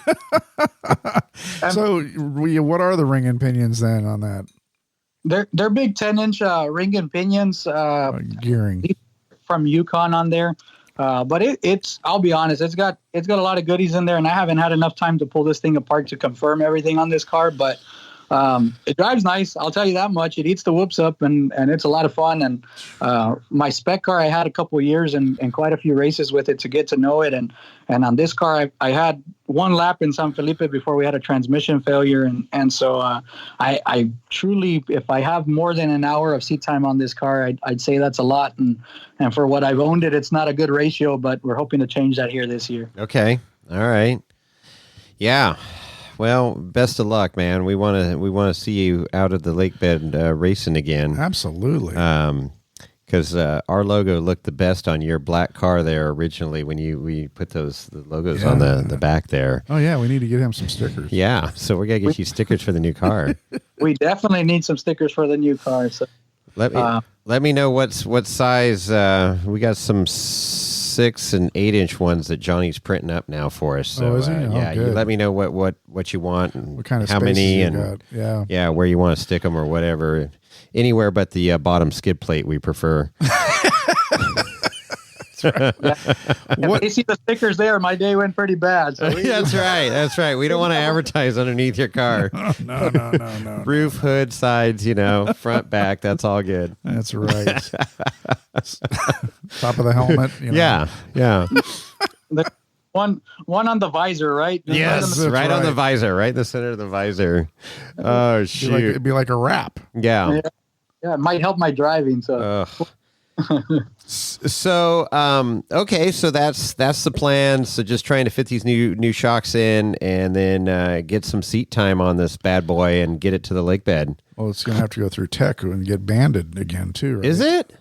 So what are the ring and pinions then on that? They're big 10-inch ring and pinions gearing from Yukon on there. But it's I'll be honest, it's got a lot of goodies in there, and I haven't had enough time to pull this thing apart to confirm everything on this car, but it drives nice. I'll tell you that much. It eats the whoops up, and it's a lot of fun. And my spec car, I had a couple of years and quite a few races with it to get to know it. And on this car, I had one lap in San Felipe before we had a transmission failure. And so I truly, if I have more than an hour of seat time on this car, I'd say that's a lot. And for what I've owned it, it's not a good ratio, but we're hoping to change that here this year. Okay. All right. Yeah. Well, best of luck, man. We want to see you out of the lakebed racing again. Absolutely. Because our logo looked the best on your black car there originally when we put the logos on the back there. Oh yeah, we need to get him some stickers. Yeah, so we're gonna get you stickers for the new car. We definitely need some stickers for the new car. So let me know what size. We got some 6 and 8 inch ones that Johnny's printing up now for us. So is he? Yeah, you good. let me know what you want and what kind of how many and got. where you want to stick them or whatever. Anywhere but the bottom skid plate we prefer. If they see the stickers there, my day went pretty bad. So That's right. We don't want to advertise underneath your car. No. Roof, hood, sides, front, back. That's all good. That's right. Top of the helmet. Yeah. The one on the visor, right? Yes, right on the visor, right in the center of the visor. Oh, shoot. It'd be like a wrap. Yeah. Yeah, it might help my driving. So. So okay, so that's the plan. So just trying to fit these new shocks in, and then get some seat time on this bad boy and get it to the lake bed. Well, it's gonna have to go through tech and get banded again too, right? Is it?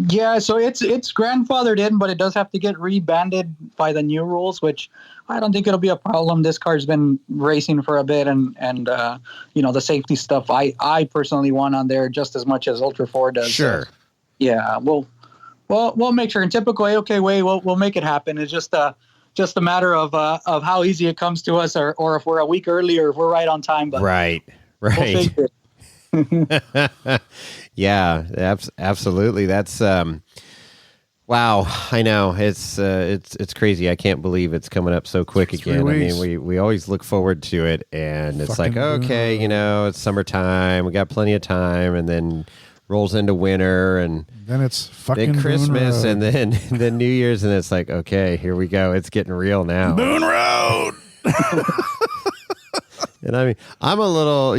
Yeah, so it's grandfathered in, but it does have to get rebanded by the new rules, which I don't think it'll be a problem. This car's been racing for a bit, and the safety stuff I personally want on there just as much as Ultra4 does. Sure. So, yeah, we'll make sure in typical AOK way we'll make it happen. It's just a matter of how easy it comes to us, or if we're a week early or if we're right on time. But right. We'll figure it. Yeah, absolutely. That's wow. I know it's crazy. I can't believe it's coming up so quick again. I mean, we always look forward to it, and it's like, okay, it's summertime. We got plenty of time, and then rolls into winter, and then it's fucking then Christmas, Boone Road. and then New Year's, and it's like, okay, here we go. It's getting real now. Boone Road. And I mean, I'm a little,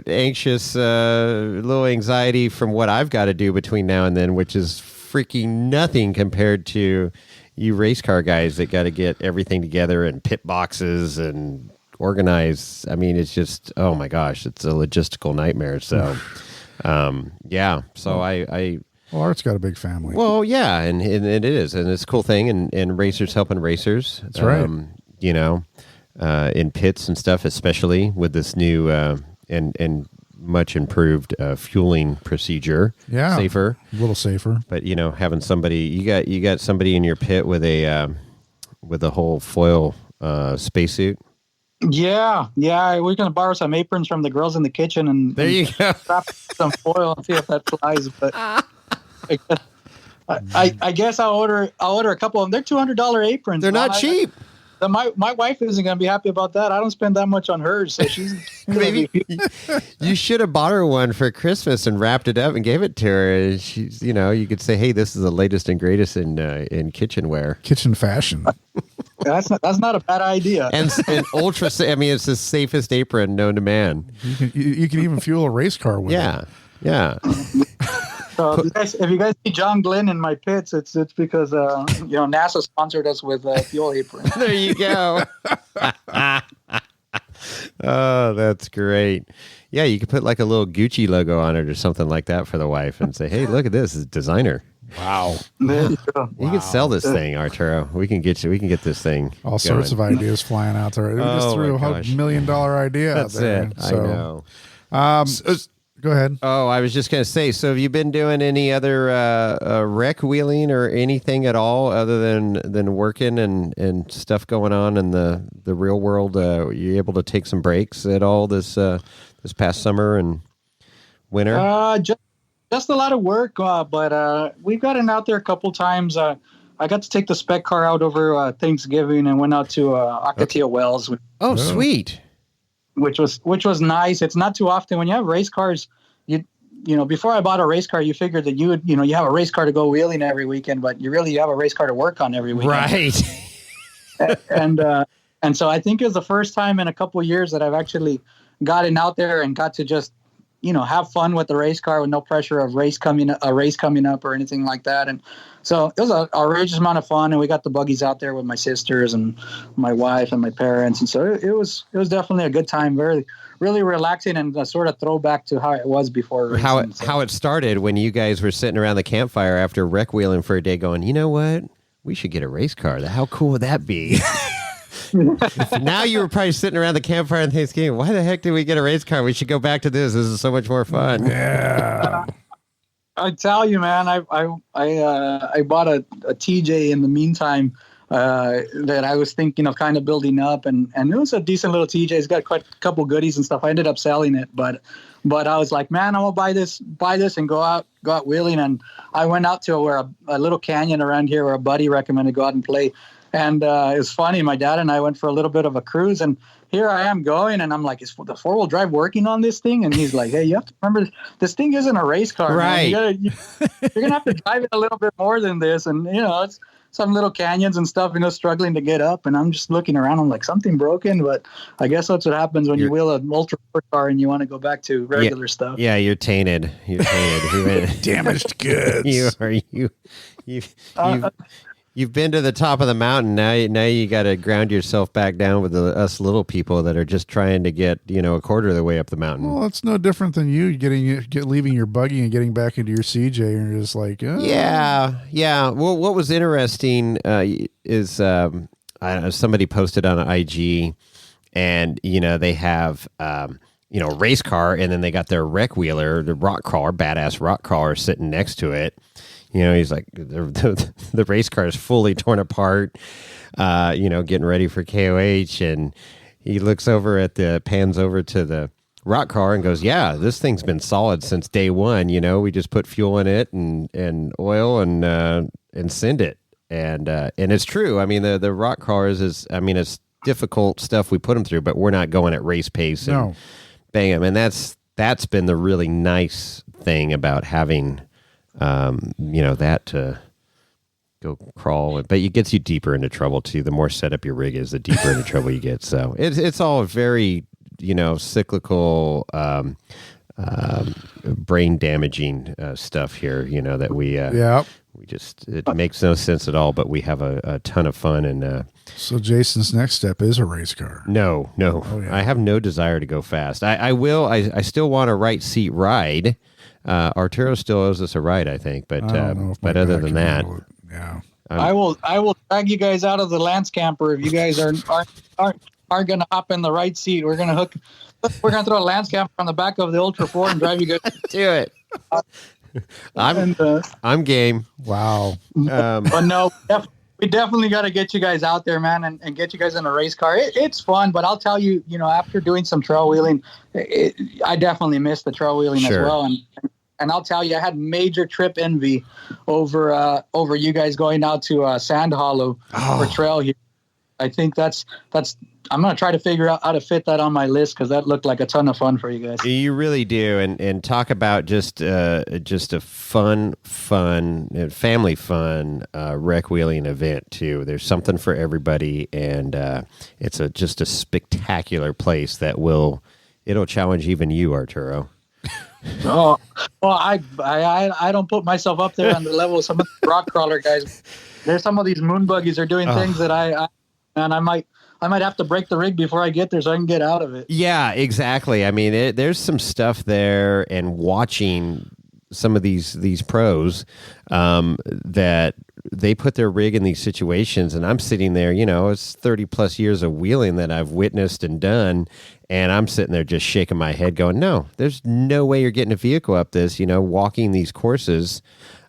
anxious, little anxiety from what I've got to do between now and then, which is freaking nothing compared to you race car guys that got to get everything together and pit boxes and organize. I mean, it's just, oh my gosh, it's a logistical nightmare. So, yeah. So I Well, Art's got a big family. Well, yeah, and it is, and it's a cool thing, and racers helping racers. That's right. In pits and stuff, especially with this new and much improved fueling procedure. Yeah, safer, a little safer. But having somebody, you got somebody in your pit with a whole foil spacesuit. Yeah, we're gonna borrow some aprons from the girls in the kitchen and there you go. Wrap some foil and see if that flies. But I guess I'll order a couple of them. They're $200 aprons. They're not cheap. My wife isn't going to be happy about that. I don't spend that much on hers, so she's maybe you should have bought her one for Christmas and wrapped it up and gave it to her. She's, you could say, "Hey, this is the latest and greatest in kitchenware, kitchen fashion." That's not a bad idea. And ultra. I mean, it's the safest apron known to man. You can even fuel a race car with it. Yeah. So if you guys see John Glenn in my pits, it's because NASA sponsored us with fuel apron. There you go. Oh, that's great. Yeah, you could put like a little Gucci logo on it or something like that for the wife and say, "Hey, look at this. It's designer." Wow. There you go. You can sell this thing, Arturo. We can get this thing. All sorts of ideas flying out there. We just threw a $1 million idea That's out there. it. So, I know. Go ahead. Oh, I was just going to say, so have you been doing any other rec wheeling or anything at all other than working and stuff going on in the real world? Were you able to take some breaks at all this past summer and winter? Just a lot of work, but we've gotten out there a couple times. I got to take the spec car out over Thanksgiving and went out to Ocotillo Wells. Oh, sweet. Which was nice. It's not too often when you have race cars. You know, before I bought a race car, you figured that you have a race car to go wheeling every weekend, but you have a race car to work on every weekend. Right. and so I think it was the first time in a couple of years that I've actually gotten out there and got to just have fun with the race car with no pressure of a race coming up or anything like that. And so it was an outrageous amount of fun, and we got the buggies out there with my sisters and my wife and my parents, and so it was definitely a good time, very really relaxing and a sort of throwback to how it was before racing. How it started when you guys were sitting around the campfire after rec wheeling for a day, going, you know what, we should get a race car. How cool would that be? Now you were probably sitting around the campfire on Thanksgiving. Why the heck did we get a race car? We should go back to this. This is so much more fun. Yeah. I tell you, man, I bought a TJ in the meantime that I was thinking of kind of building up, and it was a decent little TJ. It's got quite a couple goodies and stuff. I ended up selling it, but I was like, man, I'm gonna buy this and go out wheeling. And I went out to a little canyon around here where a buddy recommended go out and play. And it was funny. My dad and I went for a little bit of a cruise, and here I am going, and I'm like, is the 4-wheel drive working on this thing? And he's like, hey, you have to remember, this thing isn't a race car. Right. Man. You're going to have to drive it a little bit more than this. And, it's some little canyons and stuff, struggling to get up. And I'm just looking around. I'm like, something broken. But I guess that's what happens when you wheel an Ultra4 car and you want to go back to regular stuff. Yeah, you're tainted. You're tainted. Damaged goods. You've been to the top of the mountain. Now you got to ground yourself back down with us little people that are just trying to get a quarter of the way up the mountain. Well, it's no different than you leaving your buggy and getting back into your CJ, and you're just like, oh. Yeah. Well, what was interesting is somebody posted on IG, and they have race car, and then they got their rec wheeler, the rock crawler, badass rock crawler, sitting next to it. He's like, the race car is fully torn apart, getting ready for KOH. And he pans over to the rock car and goes, yeah, this thing's been solid since day one. We just put fuel in it and oil and send it. And it's true. I mean, the rock cars it's difficult stuff we put them through, but we're not going at race pace and bang them. And that's been the really nice thing about having, that to go crawl, but it gets you deeper into trouble too. The more set up your rig is, the deeper into trouble you get. So it's all very, cyclical, brain damaging stuff here, that it makes no sense at all, but we have a ton of fun. And so Jason's next step is a race car. No, I have no desire to go fast. I still want a right seat ride. Arturo still owes us a ride, I think, but other than that, I will drag you guys out of the Lance camper if you guys aren't going to hop in the right seat. We're going to throw a Lance camper on the back of the Ultra4 and drive you guys. Do it. I'm game. Wow. But no, we definitely got to get you guys out there, man, and get you guys in a race car. It's fun, but I'll tell you, after doing some trail wheeling, I definitely miss the trail wheeling as well. And I'll tell you, I had major trip envy over you guys going out to Sand Hollow for trail here. I think that's. I'm gonna try to figure out how to fit that on my list because that looked like a ton of fun for you guys. You really do, and talk about just a fun, family fun rec wheeling event too. There's something for everybody, and it's just a spectacular place that it'll challenge even you, Arturo. Oh, well, I don't put myself up there on the level of some of the rock crawler guys. There's some of these moon buggies are doing things that I might have to break the rig before I get there so I can get out of it. Yeah, exactly. I mean, there's some stuff there, and watching some of these pros that they put their rig in these situations, and I'm sitting there, it's 30 plus years of wheeling that I've witnessed and done, and I'm sitting there just shaking my head going, no, there's no way you're getting a vehicle up this, walking these courses,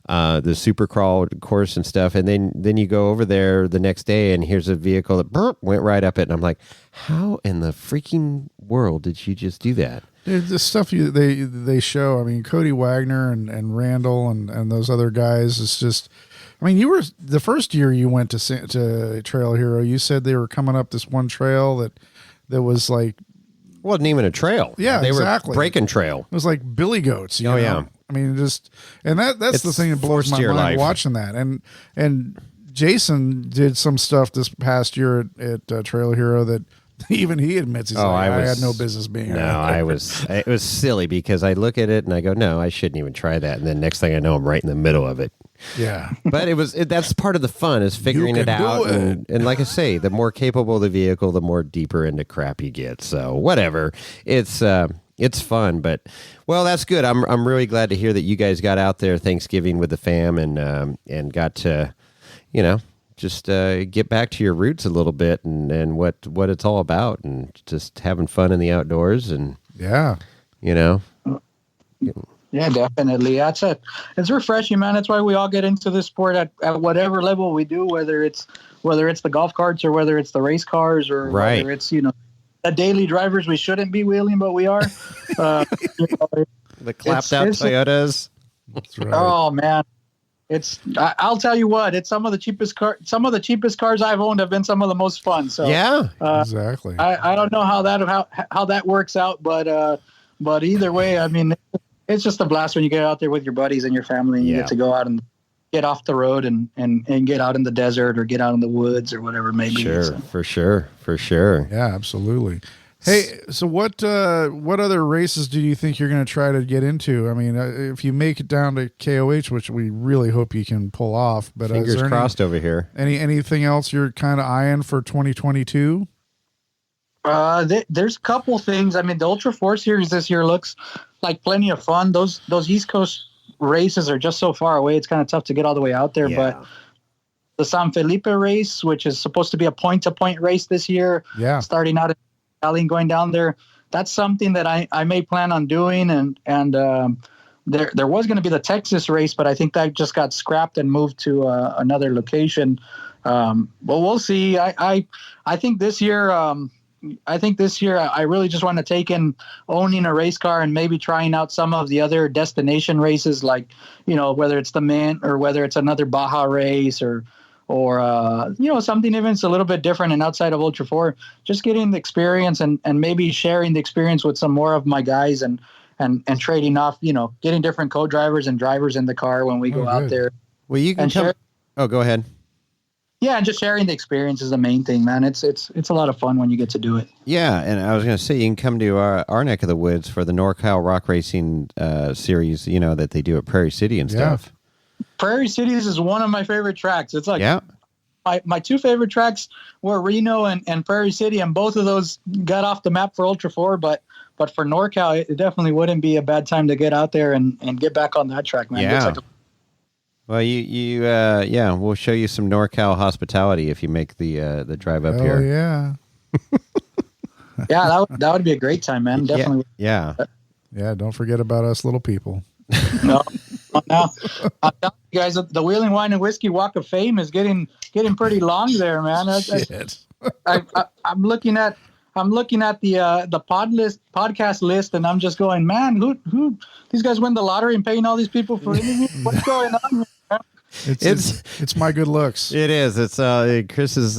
the super crawl course and stuff, and then you go over there the next day and here's a vehicle that went right up it, and I'm like, how in the freaking world did you just do that? Dude, the stuff they show, I mean, Cody Wagner and Randall and those other guys, it's just, I mean, you were the first year you went to Trail Hero, you said they were coming up this one trail that was like, wasn't even a trail. Yeah, they exactly. were breaking trail. It was like billy goats. You know? Yeah. I mean, that's the thing that blows my mind watching that. And Jason did some stuff this past year at Trail Hero that even he admits I had no business being. No, it was silly because I look at it and I go, no, I shouldn't even try that. And then next thing I know, I'm right in the middle of it. Yeah. But that's part of the fun is figuring it out. And like I say, the more capable the vehicle, the more deeper into crap you get. So whatever. It's fun, but well, that's good. I'm really glad to hear that you guys got out there Thanksgiving with the fam and got to, just get back to your roots a little bit and what it's all about and just having fun in the outdoors and yeah. Yeah, definitely. It's refreshing, man. That's why we all get into this sport at whatever level we do, whether it's the golf carts or whether it's the race cars or whether it's, the daily drivers we shouldn't be wheeling, but we are. The clapped out Toyotas. That's right. Oh man. I'll tell you what, it's some of the cheapest cars I've owned have been some of the most fun. So yeah, exactly. I don't know how that works out, but either way, I mean, it's just a blast when you get out there with your buddies and your family and you get to go out and get off the road and get out in the desert or get out in the woods or whatever it may be. Sure, so. for sure. Yeah, absolutely. Hey, so what other races do you think you're going to try to get into? I mean, if you make it down to KOH, which we really hope you can pull off, but fingers crossed over here. Anything else you're kind of eyeing for 2022? There's a couple things. I mean, the Ultra4 series this year looks like plenty of fun. Those East Coast races are just so far away. It's kind of tough to get all the way out there, but the San Felipe race, which is supposed to be a point-to-point race this year, starting out in Cali and going down there, that's something that I may plan on doing. And there was going to be the Texas race, but I think that just got scrapped and moved to another location. But we'll see. I think this year, I really just want to take in owning a race car and maybe trying out some of the other destination races, like, whether it's the Mint or whether it's another Baja race or something even it's a little bit different and outside of Ultra4, just getting the experience and maybe sharing the experience with some more of my guys and trading off, getting different co-drivers and drivers in the car when we go out there. Well, you can go ahead. Yeah, and just sharing the experience is the main thing, man. It's a lot of fun when you get to do it. Yeah, and I was going to say, you can come to our neck of the woods for the NorCal Rock Racing series, that they do at Prairie City and stuff. Prairie City is one of my favorite tracks. It's like my two favorite tracks were Reno and Prairie City, and both of those got off the map for Ultra4, but for NorCal, it definitely wouldn't be a bad time to get out there and get back on that track, man. Yeah. Well, we'll show you some NorCal hospitality if you make the drive up here. Oh, yeah. Yeah, that would be a great time, man. Definitely. Yeah. Yeah, don't forget about us little people. No. Now, I'm telling you guys, the Wheeling Wine and Whiskey Walk of Fame is getting pretty long there, man. I'm looking at the podcast list, and I'm just going, man, who these guys win the lottery and paying all these people for interviews? What's going on here? It's my good looks. It is. It's Chris's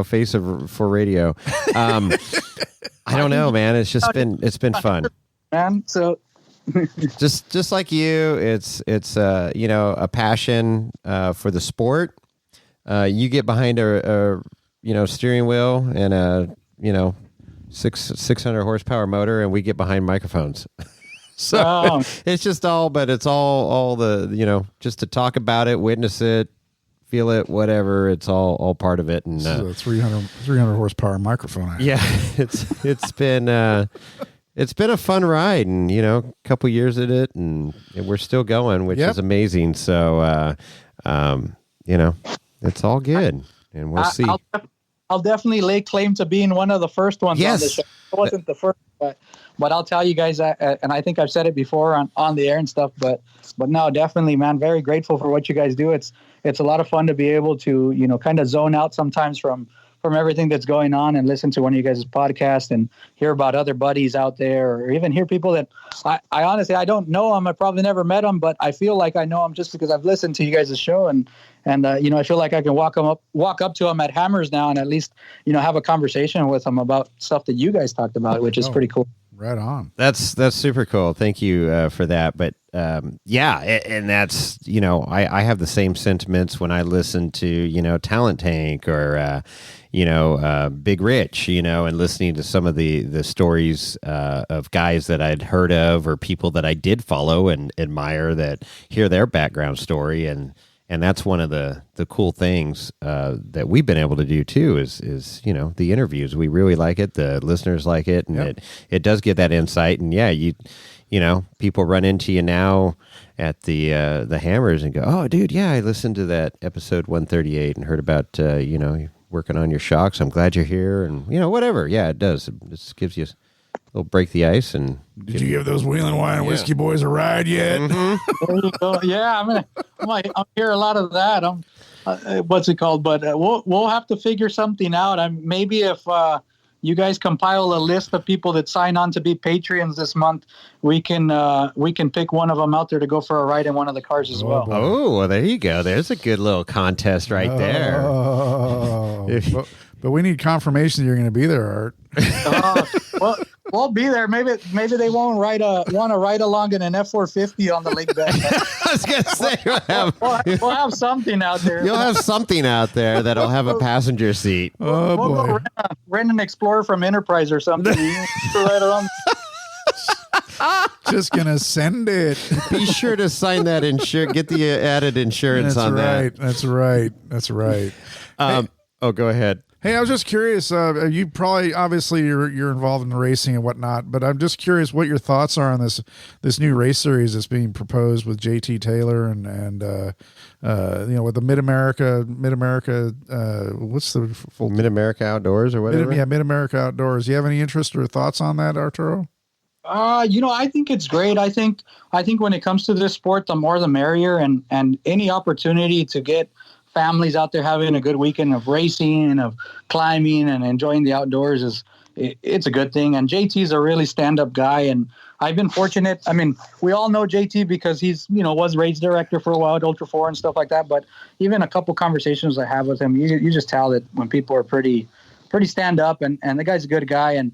face for radio. I don't know, man. It's been fun, man. So just like you, it's a passion for the sport. You get behind a steering wheel and a 600 horsepower motor, and we get behind microphones. So it's just it's all the just to talk about it, witness it, feel it, whatever. It's all part of it. And this is a 300 horsepower microphone. Yeah, it's been a fun ride, and a couple years at it, and we're still going, which is amazing. So it's all good, and we'll see. I'll definitely lay claim to being one of the first ones on the show. I wasn't the first, but I'll tell you guys, and I think I've said it before on the air and stuff, but no, definitely, man, very grateful for what you guys do. It's a lot of fun to be able to, kind of zone out sometimes from everything that's going on and listen to one of you guys' podcasts and hear about other buddies out there, or even hear people that I honestly, I don't know them. I probably never met them, but I feel like I know them just because I've listened to you guys' show. And I feel like I can walk up to them at Hammers now and at least, have a conversation with them about stuff that you guys talked about, which is pretty cool. Right on. That's super cool. Thank you for that. But and that's I have the same sentiments when I listen to Talent Tank or Big Rich, and listening to some of the stories of guys that I'd heard of or people that I did follow and admire, that hear their background story. And that's one of the cool things that we've been able to do too is the interviews. We really like it. The listeners like it, and it does get that insight. And people run into you now at the Hammers and go, "Oh, dude, I listened to that episode 138 and heard about working on your shocks. I'm glad you're here," and whatever. Yeah, it does. It just gives you a little break the ice. And did you give those Wheeling Wine and Whiskey Boys a ride yet? Mm-hmm. There you go. Yeah, I'm hear a lot of that. What's it called? But we'll have to figure something out. Maybe if you guys compile a list of people that sign on to be Patreons this month, we can pick one of them out there to go for a ride in one of the cars as well. Boy. Oh, well, there you go. There's a good little contest right there. But we need confirmation that you're going to be there, Art. Well, we'll be there. Maybe they won't want to ride along in an F-450 on the lakebed. I was going to say we'll have something out there. You'll have something out there that'll have a passenger seat. Oh, we'll boy. Go rent an Explorer from Enterprise or something. Right around. Just gonna send it. Be sure to sign that get the added insurance on that. That's right. Go ahead. Hey, I was just curious. You probably, obviously, you're involved in the racing and whatnot, but I'm just curious what your thoughts are on this new race series that's being proposed with JT Taylor and with the Mid America. What's the full Mid America Outdoors or whatever? Mid America Outdoors. Do you have any interest or thoughts on that, Arturo? I think it's great. I think when it comes to this sport, the more the merrier, and any opportunity to get families out there having a good weekend of racing and of climbing and enjoying the outdoors it's a good thing. And JT's a really stand-up guy, and I've been fortunate. We all know JT because he's was race director for a while at Ultra4 and stuff like that. But even a couple conversations I have with him, you just tell that when people are pretty stand-up, and the guy's a good guy, and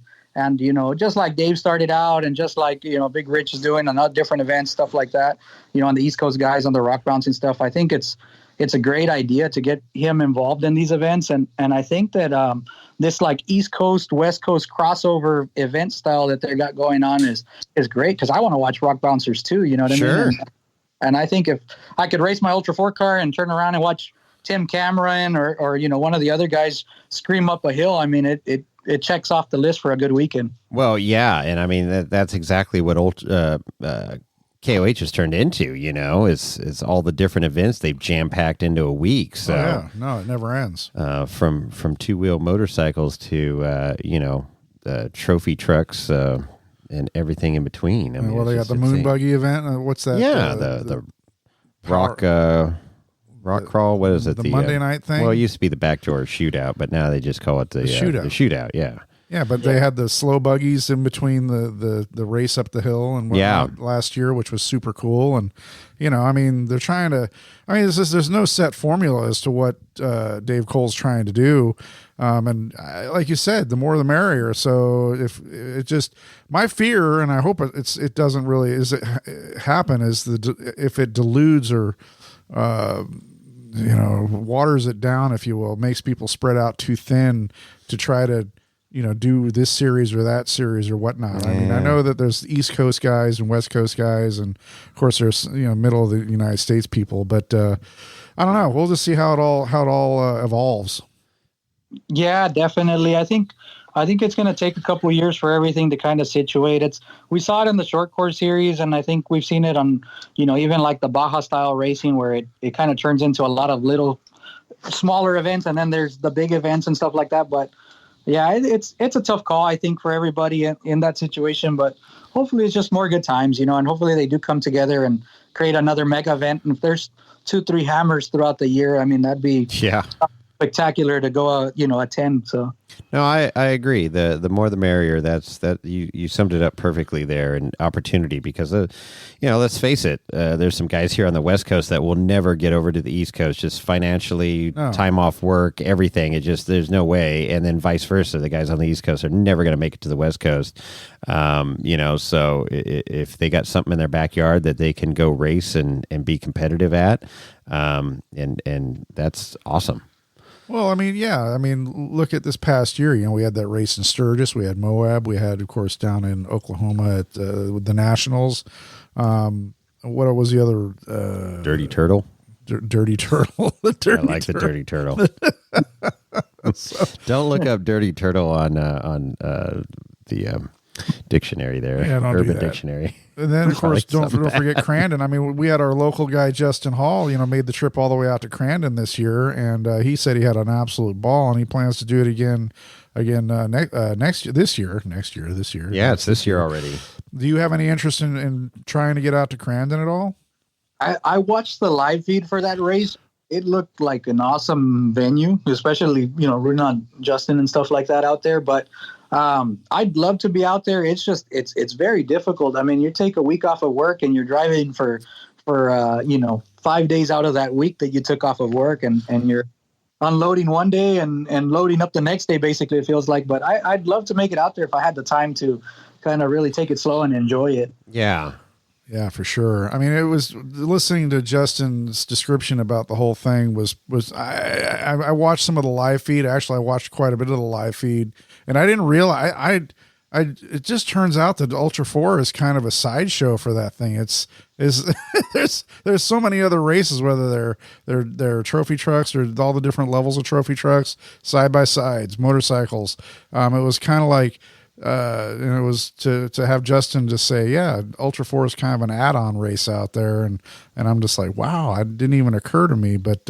just like Dave started out, and just like Big Rich is doing on different events, stuff like that. On the East Coast guys on the rock bouncing stuff, I think it's a great idea to get him involved in these events. And I think that this like East Coast, West Coast crossover event style that they got going on is great, because I want to watch rock bouncers too. You know what I mean? And I think if I could race my Ultra4 car and turn around and watch Tim Cameron or one of the other guys scream up a hill, it checks off the list for a good weekend. Well, yeah. And that's exactly what KOH has turned into, is all the different events they've jam-packed into a week. So no, it never ends. From two-wheel motorcycles to trophy trucks and everything in between. They got the Moon Buggy event. What's that? Yeah, the rock crawl. What is it? The Monday night thing. Well, it used to be the backdoor shootout, but now they just call it the shootout. The shootout, yeah. Yeah, but they had the slow buggies in between the race up the hill and whatnot last year, which was super cool. And, I mean, they're trying to, there's no set formula as to what Dave Cole's trying to do. Like you said, the more the merrier. So if it just, my fear, and I hope it doesn't really happen, is if it deludes or, waters it down, if you will, makes people spread out too thin to try to, do this series or that series or whatnot. I mean, I know that there's East Coast guys and West Coast guys, and of course there's middle of the United States people. But I don't know. We'll just see how it all evolves. Yeah, definitely. I think it's going to take a couple of years for everything to kind of situate. We saw it in the short course series, and I think we've seen it on even like the Baja style racing, where it kind of turns into a lot of little smaller events, and then there's the big events and stuff like that. But yeah, it's a tough call, I think, for everybody in that situation. But hopefully it's just more good times, and hopefully they do come together and create another mega event. And if there's 2-3 hammers throughout the year, I mean, that'd be spectacular to go attend. So no, I agree. The more the merrier. That you summed it up perfectly there. And opportunity, because let's face it, there's some guys here on the West Coast that will never get over to the East Coast, just financially, time off work, everything. There's no way. And then vice versa, the guys on the East Coast are never going to make it to the West Coast. So if they got something in their backyard that they can go race and be competitive at, and that's awesome. Well, look at this past year. We had that race in Sturgis. We had Moab. We had, of course, down in Oklahoma at the Nationals. What was the other? Dirty Turtle. Dirty Turtle. The Dirty Turtle. Don't look up Dirty Turtle on the dictionary there. Yeah, Urban Dictionary. And then, of course, don't forget Crandon. I mean, we had our local guy, Justin Hall, made the trip all the way out to Crandon this year. And he said he had an absolute ball, and he plans to do it again next year. This year. Yeah, it's this year already. Do you have any interest in trying to get out to Crandon at all? I watched the live feed for that race. It looked like an awesome venue, especially, rooting on Justin and stuff like that out there. But I'd love to be out there. It's just, it's very difficult. I mean, you take a week off of work and you're driving for 5 days out of that week that you took off of work, and you're unloading one day and loading up the next day, basically, it feels like. But I'd love to make it out there if I had the time to kind of really take it slow and enjoy it. Yeah. Yeah, for sure. I mean, it was listening to Justin's description about the whole thing was I watched some of the live feed. Actually, I watched quite a bit of the live feed, and I didn't realize it just turns out that Ultra4 is kind of a sideshow for that thing. There's so many other races, whether they're trophy trucks or all the different levels of trophy trucks, side by sides, motorcycles. It was kind of like. And it was to have Justin just say, yeah, Ultra4 is kind of an add-on race out there. And I'm just like, wow, it didn't even occur to me, but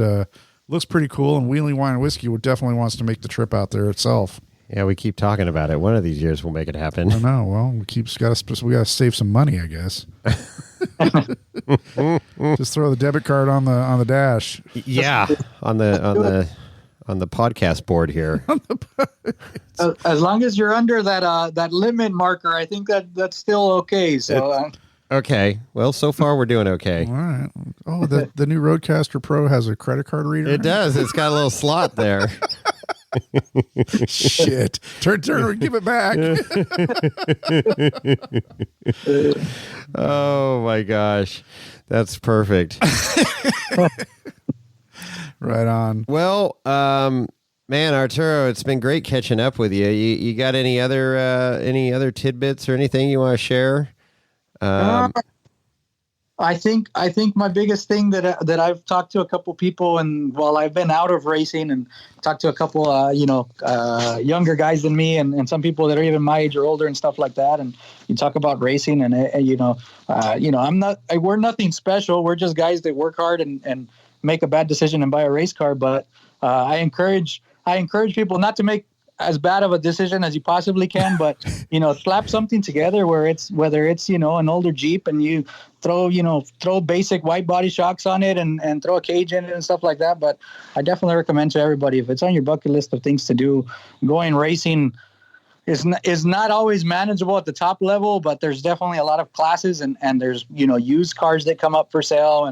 looks pretty cool. And Wheeling Wine and Whiskey definitely wants to make the trip out there itself. Yeah, we keep talking about it. One of these years we'll make it happen. I know. Well, we got to save some money, I guess. Just throw the debit card on the dash. Yeah, on the podcast board here. As long as you're under that limit marker, I think that's still okay. So okay. Well, so far we're doing okay. All right. Oh, the new Roadcaster Pro has a credit card reader. It does. It's got a little slot there. Shit. Turn, give it back. Oh my gosh. That's perfect. Right on. Well, man, Arturo, it's been great catching up with you. You got any other tidbits or anything you want to share? I think my biggest thing that I've talked to a couple people, and while I've been out of racing and talked to a couple younger guys than me, and some people that are even my age or older and stuff like that, and you talk about racing, and we're nothing special. We're just guys that work hard and make a bad decision and buy a race car. But I encourage people not to make as bad of a decision as you possibly can, but slap something together whether it's an older Jeep and you throw basic white body shocks on it and throw a cage in it and stuff like that. But I definitely recommend to everybody, if it's on your bucket list of things to do, going racing is not always manageable at the top level, but there's definitely a lot of classes, and there's, used cars that come up for sale,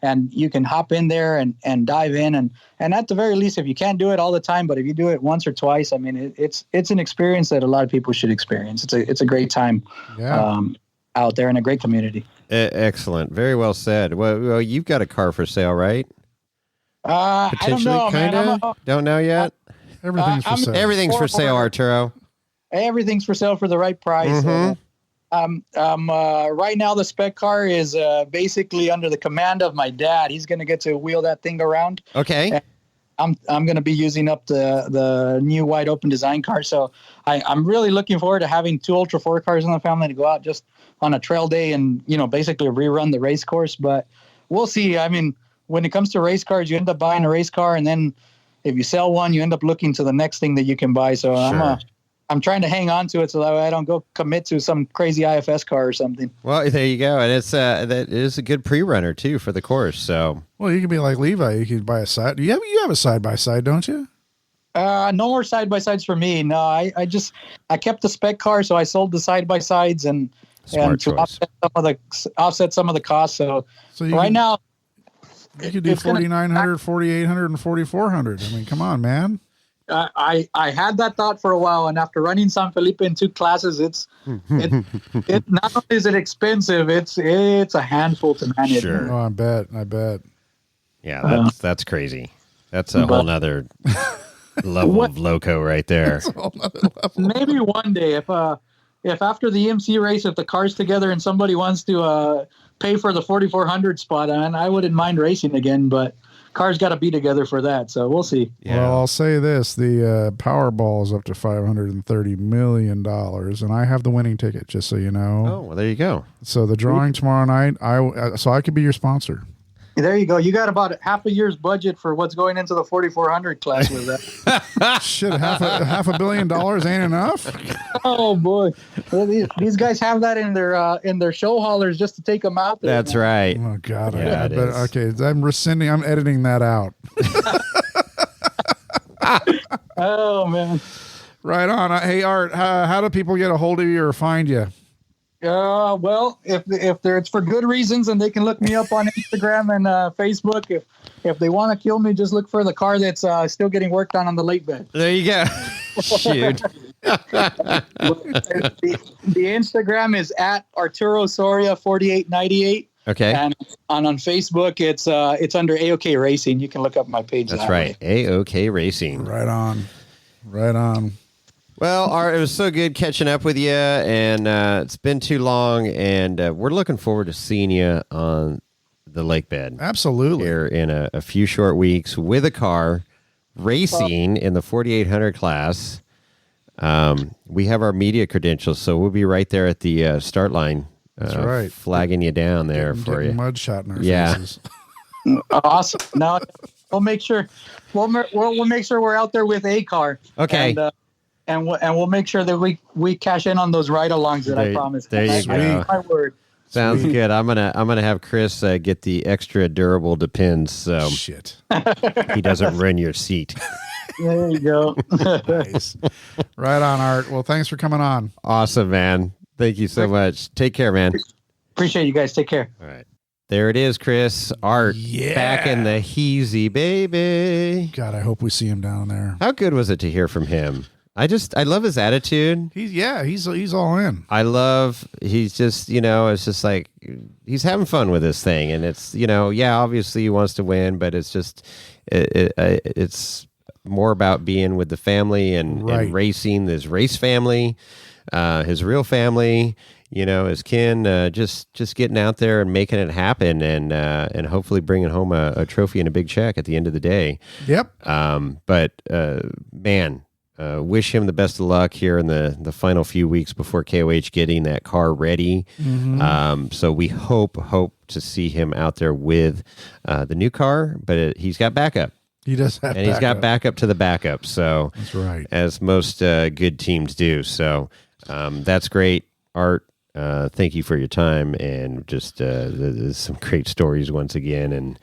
and you can hop in there and dive in, and at the very least, if you can't do it all the time, but if you do it once or twice, I mean, it's an experience that a lot of people should experience. It's a great time. Yeah. Out there in a great community. Excellent. Very well said. Well, you've got a car for sale, right? I don't know, man. Don't know yet? Everything's for sale. Everything's for sale, Arturo. Everything's for sale for the right price. Right now, the spec car is basically under the command of my dad. He's going to get to wheel that thing around. Okay. And I'm going to be using up the new wide open design car. So I'm really looking forward to having 2 Ultra4 cars in the family to go out just on a trail day and, basically rerun the race course. But we'll see. I mean, when it comes to race cars, you end up buying a race car, and then if you sell one, you end up looking to the next thing that you can buy. So sure. I'm trying to hang on to it so that way I don't go commit to some crazy IFS car or something. Well, there you go. And it's that is a good pre-runner too for the course. So well, you can be like Levi. You can buy a side. You have a side by side, don't you? No more side by sides for me. No, I kept the spec car, so I sold the side by sides and to offset some of the costs. So right now you could do 4,900, 4,800, and 4,400. I mean, come on, man. I had that thought for a while, and after running San Felipe in 2 classes, it not only is it expensive, it's a handful to manage. Sure. Oh, I bet. Yeah, that's crazy. That's a whole nother level of loco right there. Maybe one day, if after the EMC race, if the car's together and somebody wants to pay for the 4,400 spot, and I wouldn't mind racing again, but cars got to be together for that. So we'll see. Yeah. Well, I'll say this: the Powerball is up to $530 million, and I have the winning ticket. Just so you know. Oh, well, there you go. So the drawing tomorrow night, I could be your sponsor. There you go. You got about half a year's budget for what's going into the 4,400 class with that. Shit, half $1 billion ain't enough. Oh boy, well, these guys have that in their show haulers just to take them out there. That's right. Oh God, Yeah, okay, I'm editing that out. Oh man, right on. Hey Art, how do people get a hold of you or find you? Well, if it's for good reasons, and they can look me up on Instagram and Facebook. If they want to kill me, just look for the car that's still getting worked on the lakebed. There you go. Shoot. The Instagram is at Arturo Soria 4898. Okay. And on Facebook, it's under AOK Racing. You can look up my page. That's right. AOK Racing. Right on. Well, Art, it was so good catching up with you, and it's been too long, and we're looking forward to seeing you on the lakebed. Absolutely. Here in a few short weeks with a car, racing in the 4,800 class. We have our media credentials, so we'll be right there at the start line. That's right. Flagging you down there for you. Mud shot in our faces. Awesome. Now we'll make sure we'll make sure we're out there with a car. Okay. And we'll make sure that we cash in on those ride-alongs that I promised. There you go. My word. Sounds good. I'm gonna have Chris get the extra durable Depends so Shit. he doesn't ruin your seat. There you go. Nice. Right on, Art. Well, thanks for coming on. Awesome, man. Thank you so much. Take care, man. Appreciate you guys. Take care. All right. There it is, Chris. Art back in the Heezy, baby. God, I hope we see him down there. How good was it to hear from him? I love his attitude. He's all in. He's just, it's just like, he's having fun with this thing. And it's, obviously he wants to win, but it's just, it's more about being with the family and racing, his race family, his real family, his kin, just getting out there and making it happen and hopefully bringing home a trophy and a big check at the end of the day. Yep. Man, wish him the best of luck here in the final few weeks before KOH getting that car ready. Mm-hmm. So we hope to see him out there with the new car, but he's got backup. He does have and he's got backup to the backup. So that's right. As most good teams do. So that's great, Art. Thank you for your time and just there's some great stories once again. And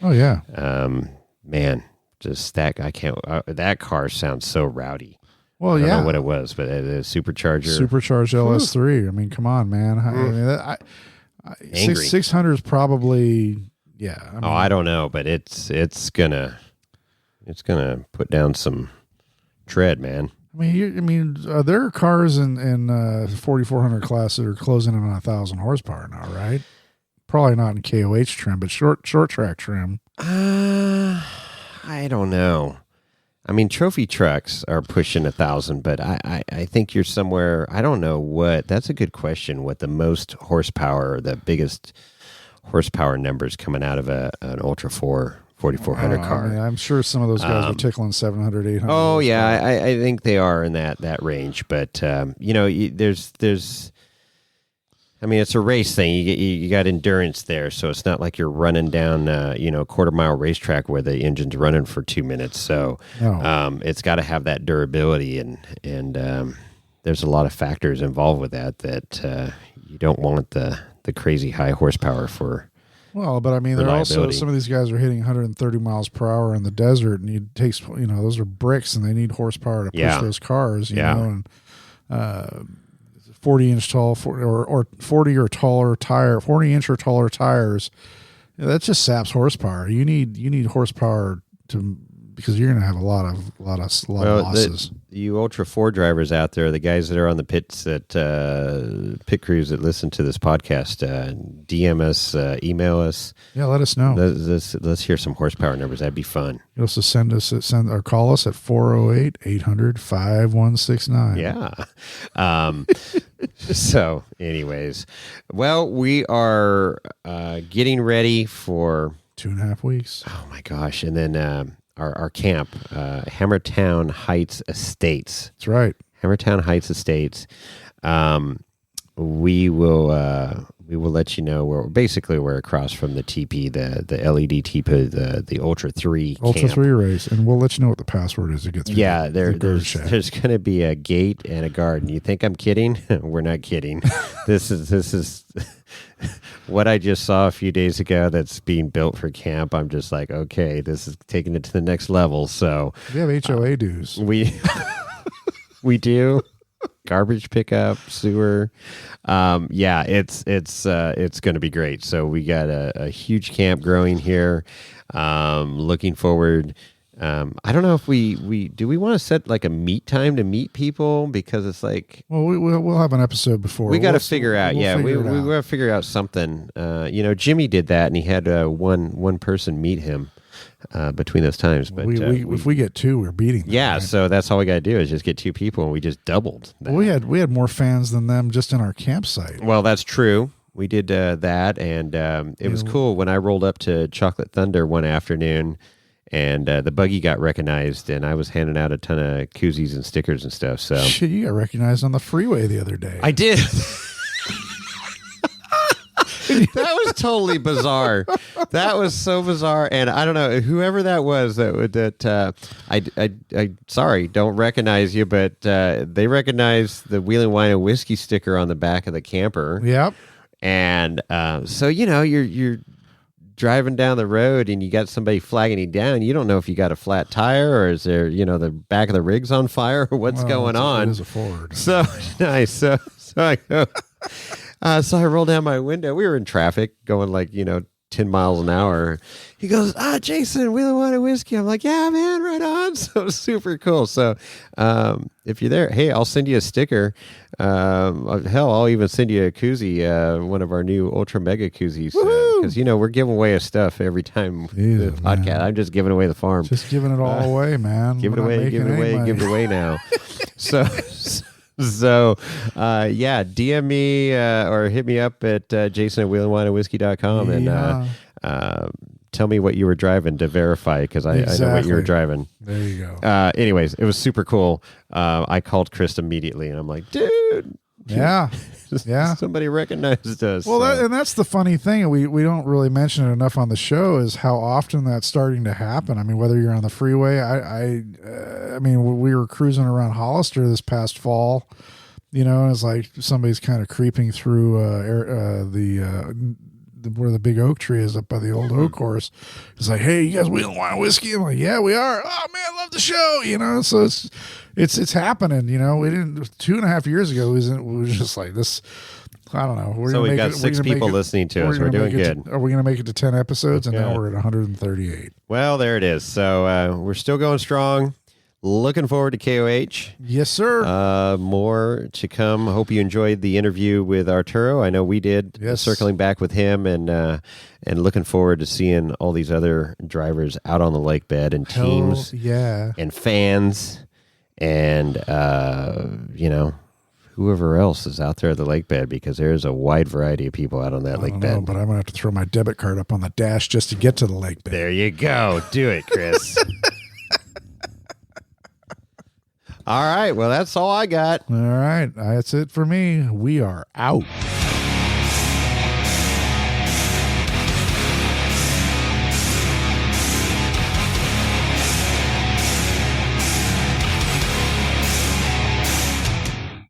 man, just that car sounds so rowdy. Well, I don't yeah. know what it was, but a supercharger. Supercharged LS3. I mean, come on, man. Angry. 600 is probably, yeah. I mean, I don't know, but it's gonna put down some tread, man. There are cars in 4400 class that are closing in on 1,000 horsepower now, right? Probably not in KOH trim, but short track trim. I don't know. I mean, trophy trucks are pushing 1,000, but I think you're somewhere. I don't know what. That's a good question. What the most horsepower, or the biggest horsepower numbers coming out of an Ultra 4 4400 car? I mean, I'm sure some of those guys are tickling 700, 800. Oh yeah, I think they are in that range. But there's. I mean, it's a race thing. You got endurance there, so it's not like you're running down, a quarter-mile racetrack where the engine's running for 2 minutes. So it's got to have that durability, and there's a lot of factors involved with that you don't want the crazy high horsepower for. Well, but I mean, they're also, some of these guys are hitting 130 miles per hour in the desert, and it takes, those are bricks, and they need horsepower to push those cars, you know, and 40-inch tall or 40 or taller tire, 40-inch or taller tires. That just saps horsepower. You need horsepower because you're going to have a lot of losses. You Ultra 4 drivers out there, the guys that are on the pits pit crews that listen to this podcast, DM us, email us. Yeah, let us know. Let's hear some horsepower numbers. That'd be fun. You also send or call us at 408-800-5169. Yeah. So, anyways, well, we are getting ready for 2.5 weeks. Oh my gosh! And then our camp, Hammertown Heights Estates. That's right. Hammertown Heights Estates. We will let you know we're across from the TP, the LED TP, the Ultra 3 Ultra 3 race, and we'll let you know what the password is to get through. Yeah, there's going to be a gate and a garden. You think I'm kidding? We're not kidding. This is what I just saw a few days ago that's being built for camp. I'm just like, okay, this is taking it to the next level. So we have HOA dues. We do. Garbage pickup, sewer. It's going to be great. So we got a huge camp growing here. Looking forward. I don't know if we want to set like a meet time to meet people, because it's like, well, we'll have an episode before. We got to figure out. We got to figure out something. Jimmy did that, and he had one person meet him between those times. But if we get two, we're beating them. Yeah, right? So that's all we got to do is just get two people, and we just doubled that. Well, we had more fans than them just in our campsite. Well, that's true. We did that, and it was cool when I rolled up to Chocolate Thunder one afternoon. And the buggy got recognized, and I was handing out a ton of koozies and stickers and stuff. So shit, you got recognized on the freeway the other day. I did. That was totally bizarre. That was so bizarre, and I don't know whoever that was. I sorry, don't recognize you, but they recognized the Wheel and Wine and Whiskey sticker on the back of the camper. Yep. And so you're driving down the road and you got somebody flagging you down. You don't know if you got a flat tire or is there, the back of the rig's on fire or what's going on. It is a Ford. So nice. So I go. So I roll down my window. We were in traffic going 10 miles an hour. He goes, Jason, Wheel and Wine and Whiskey. I'm like, yeah, man, right on. So super cool. So if you're there, hey, I'll send you a sticker. Hell, I'll even send you a koozie, one of our new Ultra Mega koozies. Because, we're giving away stuff every time the podcast. Man. I'm just giving away the farm. Just giving it all away, man. Give it away now. So DM me or hit me up at jason@wheelandwineandwhiskey.com and tell me what you were driving to verify, because I know what you were driving. There you go. Anyways, it was super cool. I called Chris immediately, and I'm like, dude. Yeah. Yeah. Somebody recognized us. Well, and that's the funny thing. We don't really mention it enough on the show is how often that's starting to happen. I mean, whether you're on the freeway, I mean, we were cruising around Hollister this past fall, and it's like somebody's kind of creeping through where the big oak tree is up by the old oak course. It's like, hey, you guys Wheel and Wine Whiskey? I'm like, yeah, we are. Oh man, I love the show. So it's happening. You know, we didn't 2.5 years ago. We was just like this. I don't know. So we got 6 people listening to us. We're doing good. Are we going to make it to 10 episodes? And now we're at 138. Well, there it is. So we're still going strong. Looking forward to KOH. Yes, sir. More to come. Hope you enjoyed the interview with Arturo. I know we did. Yes. Circling back with him and looking forward to seeing all these other drivers out on the lake bed and teams. Yeah. And fans and, whoever else is out there at the lake bed, because there's a wide variety of people out on that lake bed. But I'm going to have to throw my debit card up on the dash just to get to the lake bed. There you go. Do it, Chris. All right. Well, that's all I got. All right. That's it for me. We are out.